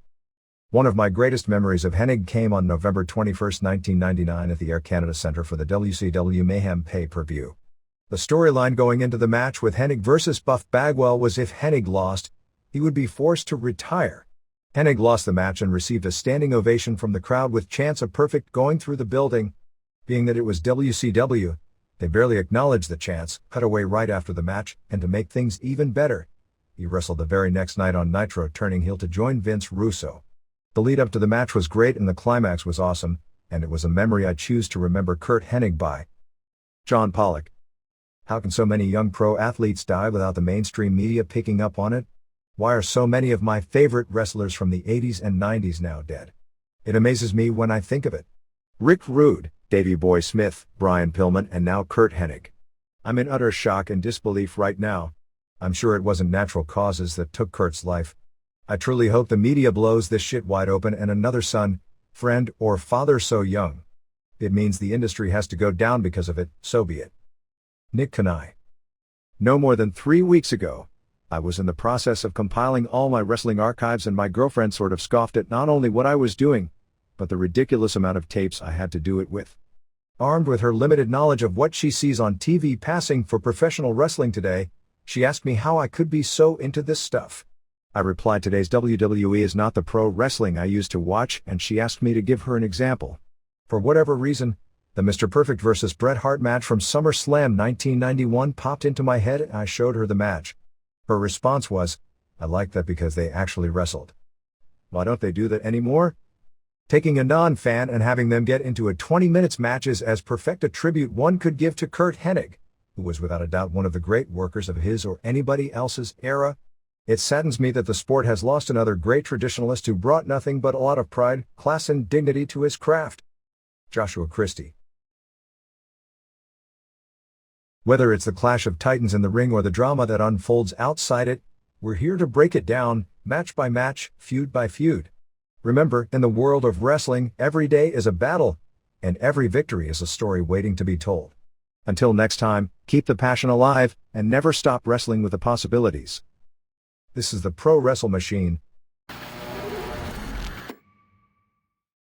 One of my greatest memories of Hennig came on November 21, 1999 at the Air Canada Centre for the WCW Mayhem pay-per-view. The storyline going into the match with Hennig vs. Buff Bagwell was if Hennig lost, he would be forced to retire. Hennig lost the match and received a standing ovation from the crowd with chants of perfect going through the building. Being that it was WCW, they barely acknowledged the chants, cut away right after the match, and to make things even better, he wrestled the very next night on Nitro, turning heel to join Vince Russo. The lead up to the match was great and the climax was awesome, and it was a memory I choose to remember Curt Hennig by. John Pollock. How can so many young pro athletes die without the mainstream media picking up on it? Why are so many of my favorite wrestlers from the 80s and 90s now dead? It amazes me when I think of it. Rick Rude, Davey Boy Smith, Brian Pillman, and now Curt Hennig. I'm in utter shock and disbelief right now. I'm sure it wasn't natural causes that took Curt's life. I truly hope the media blows this shit wide open and another son, friend, or father so young. It means the industry has to go down because of it, so be it. Nick Kanai. No more than 3 weeks ago, I was in the process of compiling all my wrestling archives and my girlfriend sort of scoffed at not only what I was doing, but the ridiculous amount of tapes I had to do it with. Armed with her limited knowledge of what she sees on TV passing for professional wrestling today, she asked me how I could be so into this stuff. I replied today's WWE is not the pro wrestling I used to watch, and she asked me to give her an example. For whatever reason, the Mr. Perfect vs. Bret Hart match from SummerSlam 1991 popped into my head and I showed her the match. Her response was, I like that because they actually wrestled. Why don't they do that anymore? Taking a non-fan and having them get into a 20 minutes match is as perfect a tribute one could give to Curt Hennig, who was without a doubt one of the great workers of his or anybody else's era. It saddens me that the sport has lost another great traditionalist who brought nothing but a lot of pride, class and dignity to his craft. Joshua Christie. Whether it's the clash of titans in the ring or the drama that unfolds outside it, we're here to break it down, match by match, feud by feud. Remember, in the world of wrestling, every day is a battle, and every victory is a story waiting to be told. Until next time, keep the passion alive, and never stop wrestling with the possibilities. This is the Pro Wrestle Machine,